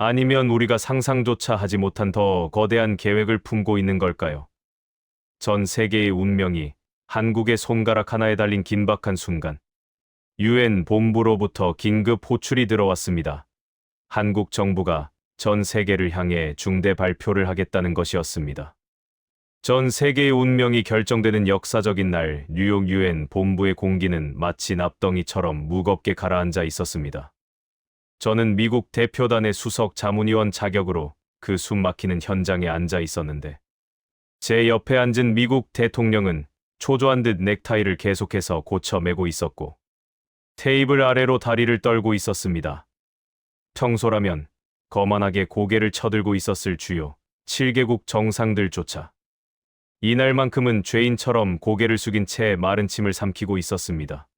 아니면 우리가 상상조차 하지 못한 더 거대한 계획을 품고 있는 걸까요? 전 세계의 운명이 한국의 손가락 하나에 달린 긴박한 순간, UN 본부로부터 긴급 호출이 들어왔습니다. 한국 정부가 전 세계를 향해 중대 발표를 하겠다는 것이었습니다. 전 세계의 운명이 결정되는 역사적인 날, 뉴욕 UN 본부의 공기는 마치 납덩이처럼 무겁게 가라앉아 있었습니다. 저는 미국 대표단의 수석 자문위원 자격으로 그 숨막히는 현장에 앉아 있었는데 제 옆에 앉은 미국 대통령은 초조한 듯 넥타이를 계속해서 고쳐 매고 있었고 테이블 아래로 다리를 떨고 있었습니다. 평소라면 거만하게 고개를 쳐들고 있었을 주요 7개국 정상들조차 이날만큼은 죄인처럼 고개를 숙인 채 마른 침을 삼키고 있었습니다.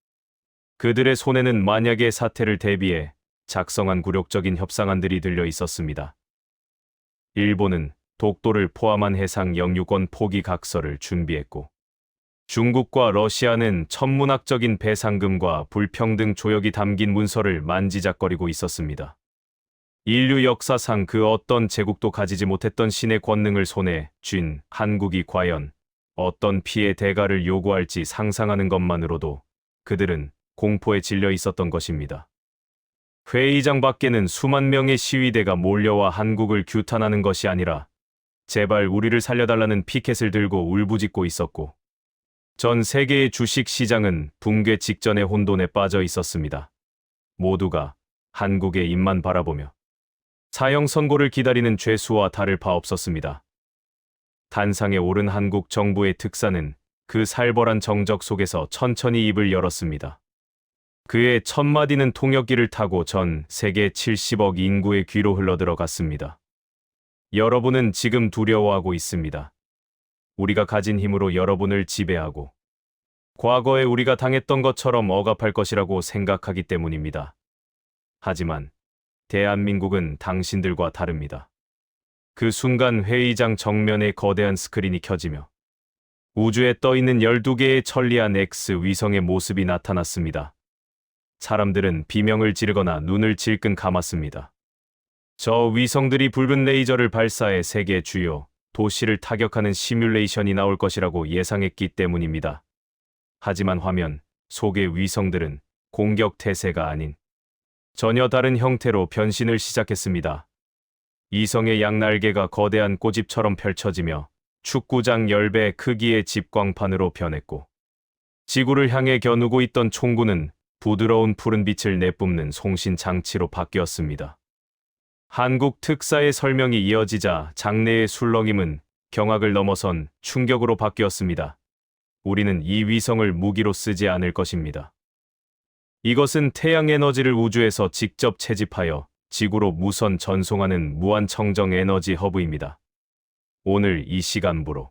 그들의 손에는 만약의 사태를 대비해 작성한 굴욕적인 협상안들이 들려 있었습니다. 일본은 독도를 포함한 해상 영유권 포기 각서를 준비했고 중국과 러시아는 천문학적인 배상금과 불평등 조약이 담긴 문서를 만지작거리고 있었습니다. 인류 역사상 그 어떤 제국도 가지지 못했던 신의 권능을 손에 쥔 한국이 과연 어떤 피해 대가를 요구할지 상상하는 것만으로도 그들은 공포에 질려 있었던 것입니다. 회의장 밖에는 수만 명의 시위대가 몰려와 한국을 규탄하는 것이 아니라 제발 우리를 살려달라는 피켓을 들고 울부짖고 있었고 전 세계의 주식 시장은 붕괴 직전의 혼돈에 빠져 있었습니다. 모두가 한국의 입만 바라보며 사형 선고를 기다리는 죄수와 다를 바 없었습니다. 단상에 오른 한국 정부의 특사는 그 살벌한 정적 속에서 천천히 입을 열었습니다. 그의 첫 마디는 통역기를 타고 전 세계 70억 인구의 귀로 흘러들어갔습니다. 여러분은 지금 두려워하고 있습니다. 우리가 가진 힘으로 여러분을 지배하고 과거에 우리가 당했던 것처럼 억압할 것이라고 생각하기 때문입니다. 하지만 대한민국은 당신들과 다릅니다. 그 순간 회의장 정면에 거대한 스크린이 켜지며 우주에 떠있는 12개의 천리안 X 위성의 모습이 나타났습니다. 사람들은 비명을 지르거나 눈을 질끈 감았습니다. 저 위성들이 붉은 레이저를 발사해 세계 주요 도시를 타격하는 시뮬레이션이 나올 것이라고 예상했기 때문입니다. 하지만 화면 속의 위성들은 공격 태세가 아닌 전혀 다른 형태로 변신을 시작했습니다. 이성의 양날개가 거대한 꼬집처럼 펼쳐지며 축구장 10배 크기의 집광판으로 변했고 지구를 향해 겨누고 있던 총구는 부드러운 푸른 빛을 내뿜는 송신 장치로 바뀌었습니다. 한국 특사의 설명이 이어지자 장내의 술렁임은 경악을 넘어선 충격으로 바뀌었습니다. 우리는 이 위성을 무기로 쓰지 않을 것입니다. 이것은 태양 에너지를 우주에서 직접 채집하여 지구로 무선 전송하는 무한청정 에너지 허브입니다. 오늘 이 시간부로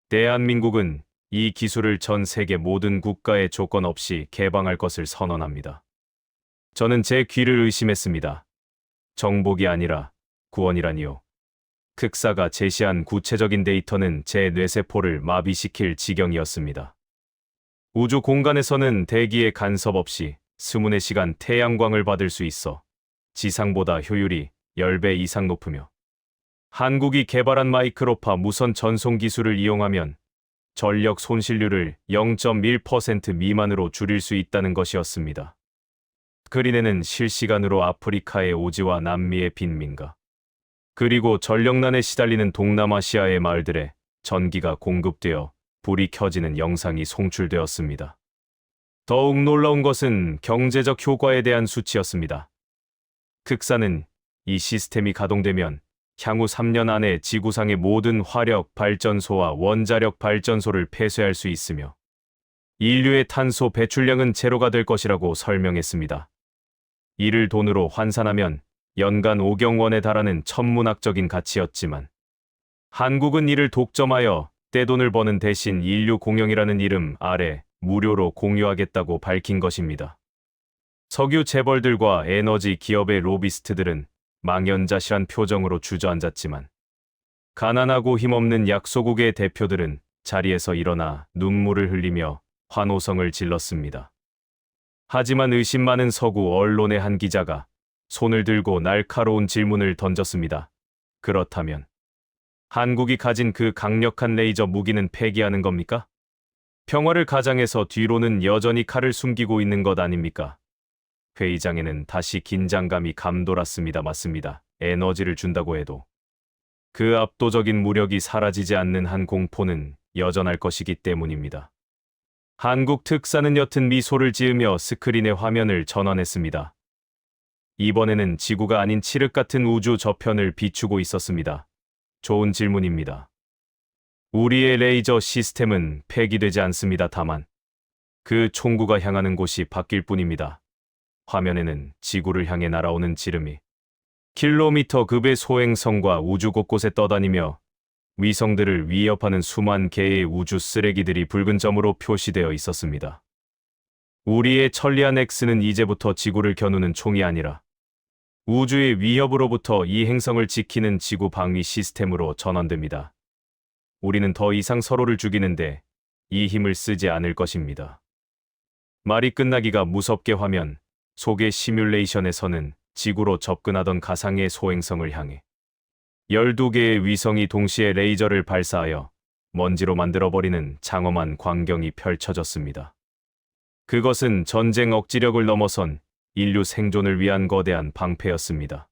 대한민국은 이 기술을 전 세계 모든 국가의 조건 없이 개방할 것을 선언합니다. 저는 제 귀를 의심했습니다. 정복이 아니라 구원이라니요. 특사가 제시한 구체적인 데이터는 제 뇌세포를 마비시킬 지경이었습니다. 우주 공간에서는 대기의 간섭 없이 수문의 시간 태양광을 받을 수 있어 지상보다 효율이 10배 이상 높으며 한국이 개발한 마이크로파 무선 전송 기술을 이용하면 전력 손실률을 0.1% 미만으로 줄일 수 있다는 것이었습니다. 스크린에는 실시간으로 아프리카의 오지와 남미의 빈민가, 그리고 전력난에 시달리는 동남아시아의 마을들에 전기가 공급되어 불이 켜지는 영상이 송출되었습니다. 더욱 놀라운 것은 경제적 효과에 대한 수치였습니다. 특사는 이 시스템이 가동되면 향후 3년 안에 지구상의 모든 화력 발전소와 원자력 발전소를 폐쇄할 수 있으며 인류의 탄소 배출량은 제로가 될 것이라고 설명했습니다. 이를 돈으로 환산하면 연간 5억 원에 달하는 천문학적인 가치였지만 한국은 이를 독점하여 떼돈을 버는 대신 인류 공영이라는 이름 아래 무료로 공유하겠다고 밝힌 것입니다. 석유 재벌들과 에너지 기업의 로비스트들은 망연자실한 표정으로 주저앉았지만 가난하고 힘없는 약소국의 대표들은 자리에서 일어나 눈물을 흘리며 환호성을 질렀습니다. 하지만 의심 많은 서구 언론의 한 기자가 손을 들고 날카로운 질문을 던졌습니다. 그렇다면 한국이 가진 그 강력한 레이저 무기는 폐기하는 겁니까? 평화를 가장해서 뒤로는 여전히 칼을 숨기고 있는 것 아닙니까? 회의장에는 다시 긴장감이 감돌았습니다. 맞습니다. 에너지를 준다고 해도 그 압도적인 무력이 사라지지 않는 한 공포는 여전할 것이기 때문입니다. 한국 특사는 옅은 미소를 지으며 스크린의 화면을 전환했습니다. 이번에는 지구가 아닌 칠흑 같은 우주 저편을 비추고 있었습니다. 좋은 질문입니다. 우리의 레이저 시스템은 폐기되지 않습니다. 다만 그 총구가 향하는 곳이 바뀔 뿐입니다. 화면에는 지구를 향해 날아오는 지름이 킬로미터 급의 소행성과 우주 곳곳에 떠다니며 위성들을 위협하는 수만 개의 우주 쓰레기들이 붉은 점으로 표시되어 있었습니다. 우리의 천리안 X는 이제부터 지구를 겨누는 총이 아니라 우주의 위협으로부터 이 행성을 지키는 지구 방위 시스템으로 전환됩니다. 우리는 더 이상 서로를 죽이는데 이 힘을 쓰지 않을 것입니다. 말이 끝나기가 무섭게 화면 속의 시뮬레이션에서는 지구로 접근하던 가상의 소행성을 향해 12개의 위성이 동시에 레이저를 발사하여 먼지로 만들어버리는 장엄한 광경이 펼쳐졌습니다. 그것은 전쟁 억지력을 넘어선 인류 생존을 위한 거대한 방패였습니다.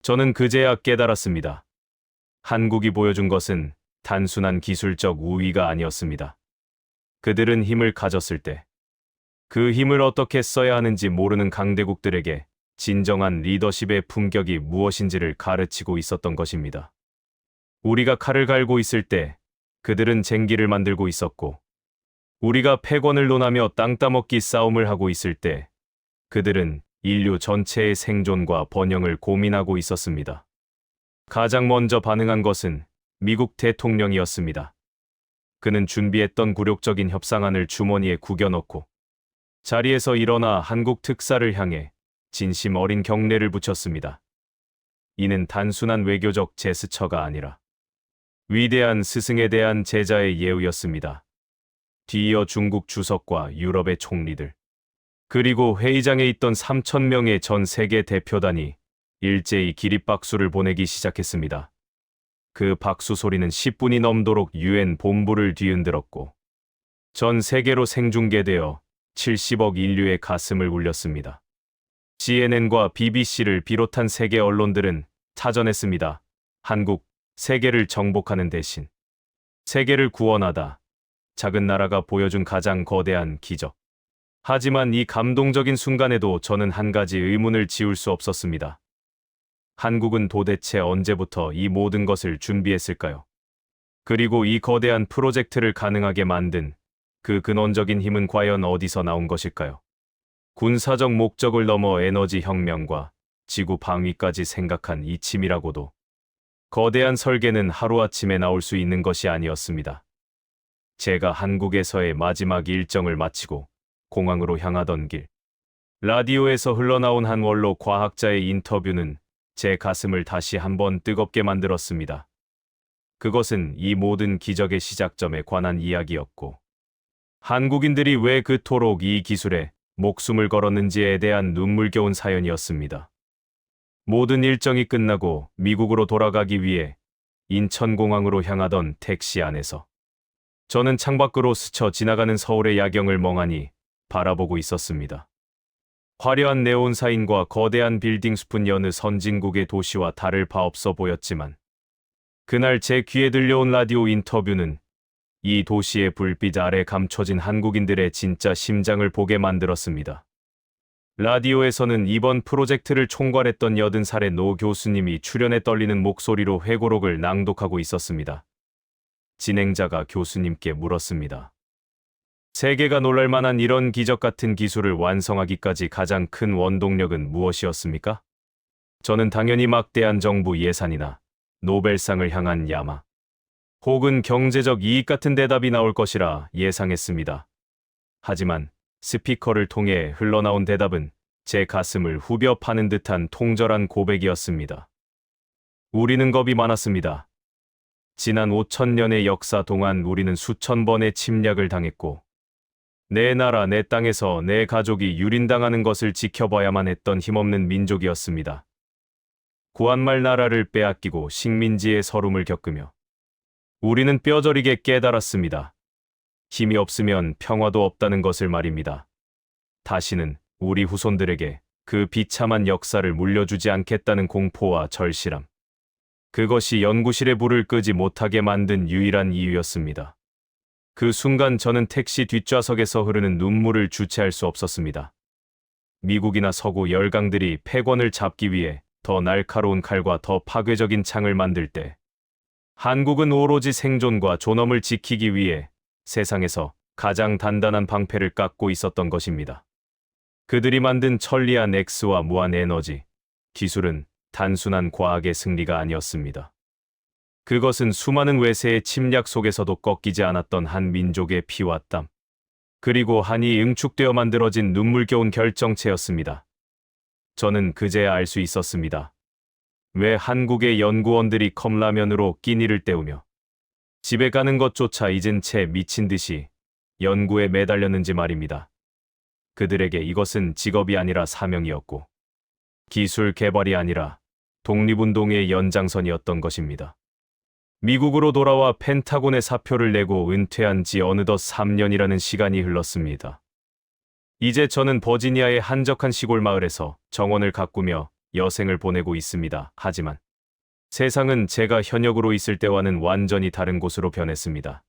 저는 그제야 깨달았습니다. 한국이 보여준 것은 단순한 기술적 우위가 아니었습니다. 그들은 힘을 가졌을 때 그 힘을 어떻게 써야 하는지 모르는 강대국들에게 진정한 리더십의 품격이 무엇인지를 가르치고 있었던 것입니다. 우리가 칼을 갈고 있을 때 그들은 쟁기를 만들고 있었고, 우리가 패권을 논하며 땅 따먹기 싸움을 하고 있을 때 그들은 인류 전체의 생존과 번영을 고민하고 있었습니다. 가장 먼저 반응한 것은 미국 대통령이었습니다. 그는 준비했던 굴욕적인 협상안을 주머니에 구겨넣고 자리에서 일어나 한국 특사를 향해 진심 어린 경례를 붙였습니다. 이는 단순한 외교적 제스처가 아니라 위대한 스승에 대한 제자의 예우였습니다. 뒤이어 중국 주석과 유럽의 총리들, 그리고 회의장에 있던 3,000명의 전 세계 대표단이 일제히 기립박수를 보내기 시작했습니다. 그 박수 소리는 10분이 넘도록 유엔 본부를 뒤흔들었고 전 세계로 생중계되어 70억 인류의 가슴을 울렸습니다. CNN과 BBC를 비롯한 세계 언론들은 타전했습니다. 한국, 세계를 정복하는 대신 세계를 구원하다. 작은 나라가 보여준 가장 거대한 기적. 하지만 이 감동적인 순간에도 저는 한 가지 의문을 지울 수 없었습니다. 한국은 도대체 언제부터 이 모든 것을 준비했을까요? 그리고 이 거대한 프로젝트를 가능하게 만든 그 근원적인 힘은 과연 어디서 나온 것일까요? 군사적 목적을 넘어 에너지 혁명과 지구 방위까지 생각한 이침이라고도 거대한 설계는 하루아침에 나올 수 있는 것이 아니었습니다. 제가 한국에서의 마지막 일정을 마치고 공항으로 향하던 길, 라디오에서 흘러나온 한 원로 과학자의 인터뷰는 제 가슴을 다시 한번 뜨겁게 만들었습니다. 그것은 이 모든 기적의 시작점에 관한 이야기였고, 한국인들이 왜 그토록 이 기술에 목숨을 걸었는지에 대한 눈물겨운 사연이었습니다. 모든 일정이 끝나고 미국으로 돌아가기 위해 인천공항으로 향하던 택시 안에서 저는 창밖으로 스쳐 지나가는 서울의 야경을 멍하니 바라보고 있었습니다. 화려한 네온 사인과 거대한 빌딩 숲은 여느 선진국의 도시와 다를 바 없어 보였지만 그날 제 귀에 들려온 라디오 인터뷰는 이 도시의 불빛 아래 감춰진 한국인들의 진짜 심장을 보게 만들었습니다. 라디오에서는 이번 프로젝트를 총괄했던 80살의 노 교수님이 출연에 떨리는 목소리로 회고록을 낭독하고 있었습니다. 진행자가 교수님께 물었습니다. 세계가 놀랄만한 이런 기적 같은 기술을 완성하기까지 가장 큰 원동력은 무엇이었습니까? 저는 당연히 막대한 정부 예산이나 노벨상을 향한 야망, 혹은 경제적 이익 같은 대답이 나올 것이라 예상했습니다. 하지만 스피커를 통해 흘러나온 대답은 제 가슴을 후벼 파는 듯한 통절한 고백이었습니다. 우리는 겁이 많았습니다. 지난 5,000년의 역사 동안 우리는 수천 번의 침략을 당했고 내 나라 내 땅에서 내 가족이 유린당하는 것을 지켜봐야만 했던 힘없는 민족이었습니다. 구한말 나라를 빼앗기고 식민지의 서름을 겪으며 우리는 뼈저리게 깨달았습니다. 힘이 없으면 평화도 없다는 것을 말입니다. 다시는 우리 후손들에게 그 비참한 역사를 물려주지 않겠다는 공포와 절실함. 그것이 연구실의 불을 끄지 못하게 만든 유일한 이유였습니다. 그 순간 저는 택시 뒷좌석에서 흐르는 눈물을 주체할 수 없었습니다. 미국이나 서구 열강들이 패권을 잡기 위해 더 날카로운 칼과 더 파괴적인 창을 만들 때 한국은 오로지 생존과 존엄을 지키기 위해 세상에서 가장 단단한 방패를 깎고 있었던 것입니다. 그들이 만든 천리안 X와 무한 에너지 기술은 단순한 과학의 승리가 아니었습니다. 그것은 수많은 외세의 침략 속에서도 꺾이지 않았던 한 민족의 피와 땀, 그리고 한이 응축되어 만들어진 눈물겨운 결정체였습니다. 저는 그제야 알 수 있었습니다. 왜 한국의 연구원들이 컵라면으로 끼니를 때우며 집에 가는 것조차 잊은 채 미친 듯이 연구에 매달렸는지 말입니다. 그들에게 이것은 직업이 아니라 사명이었고 기술 개발이 아니라 독립운동의 연장선이었던 것입니다. 미국으로 돌아와 펜타곤에 사표를 내고 은퇴한 지 어느덧 3년이라는 시간이 흘렀습니다. 이제 저는 버지니아의 한적한 시골 마을에서 정원을 가꾸며 여생을 보내고 있습니다. 하지만 세상은 제가 현역으로 있을 때와는 완전히 다른 곳으로 변했습니다.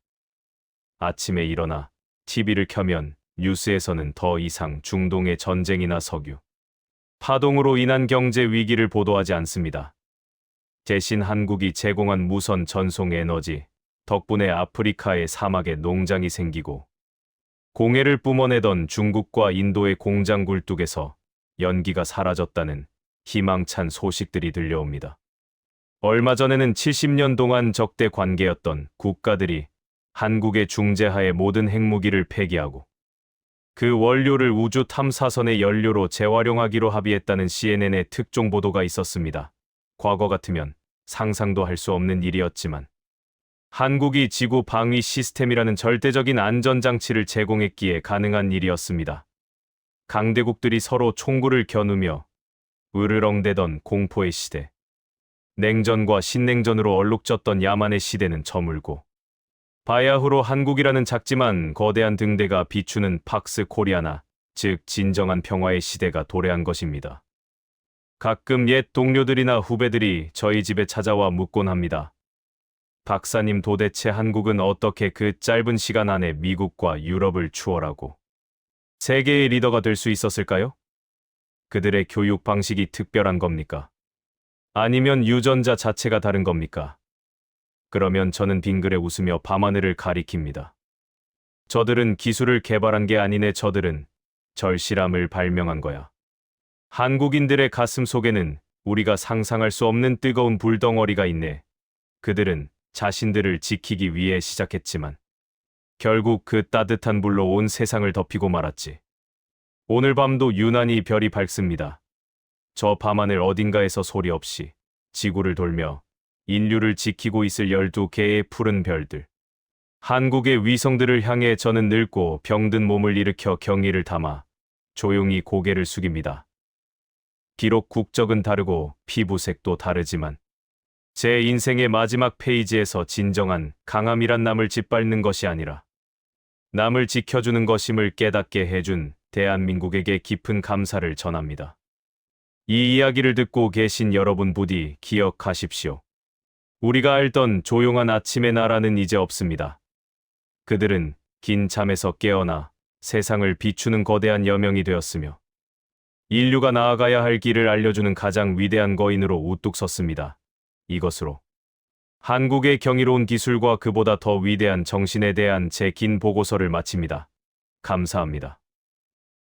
아침에 일어나 TV를 켜면 뉴스에서는 더 이상 중동의 전쟁이나 석유, 파동으로 인한 경제 위기를 보도하지 않습니다. 대신 한국이 제공한 무선 전송 에너지 덕분에 아프리카의 사막에 농장이 생기고 공해를 뿜어내던 중국과 인도의 공장 굴뚝에서 연기가 사라졌다는 희망찬 소식들이 들려옵니다. 얼마 전에는 70년 동안 적대 관계였던 국가들이 한국의 중재하에 모든 핵무기를 폐기하고 그 원료를 우주 탐사선의 연료로 재활용하기로 합의했다는 CNN의 특종 보도가 있었습니다. 과거 같으면 상상도 할 수 없는 일이었지만 한국이 지구 방위 시스템이라는 절대적인 안전장치를 제공했기에 가능한 일이었습니다. 강대국들이 서로 총구를 겨누며 으르렁대던 공포의 시대, 냉전과 신냉전으로 얼룩졌던 야만의 시대는 저물고 바야흐로 한국이라는 작지만 거대한 등대가 비추는 팍스 코리아나, 즉 진정한 평화의 시대가 도래한 것입니다. 가끔 옛 동료들이나 후배들이 저희 집에 찾아와 묻곤 합니다. 박사님, 도대체 한국은 어떻게 그 짧은 시간 안에 미국과 유럽을 추월하고 세계의 리더가 될 수 있었을까요? 그들의 교육 방식이 특별한 겁니까? 아니면 유전자 자체가 다른 겁니까? 그러면 저는 빙그레 웃으며 밤하늘을 가리킵니다. 저들은 기술을 개발한 게 아니네. 저들은 절실함을 발명한 거야. 한국인들의 가슴 속에는 우리가 상상할 수 없는 뜨거운 불덩어리가 있네. 그들은 자신들을 지키기 위해 시작했지만 결국 그 따뜻한 불로 온 세상을 덮이고 말았지. 오늘 밤도 유난히 별이 밝습니다. 저 밤하늘 어딘가에서 소리 없이 지구를 돌며 인류를 지키고 있을 12개의 푸른 별들. 한국의 위성들을 향해 저는 늙고 병든 몸을 일으켜 경의를 담아 조용히 고개를 숙입니다. 비록 국적은 다르고 피부색도 다르지만 제 인생의 마지막 페이지에서 진정한 강함이란 남을 짓밟는 것이 아니라 남을 지켜주는 것임을 깨닫게 해준 대한민국에게 깊은 감사를 전합니다. 이 이야기를 듣고 계신 여러분 부디 기억하십시오. 우리가 알던 조용한 아침의 나라는 이제 없습니다. 그들은 긴 잠에서 깨어나 세상을 비추는 거대한 여명이 되었으며 인류가 나아가야 할 길을 알려주는 가장 위대한 거인으로 우뚝 섰습니다. 이것으로 한국의 경이로운 기술과 그보다 더 위대한 정신에 대한 제 긴 보고서를 마칩니다. 감사합니다.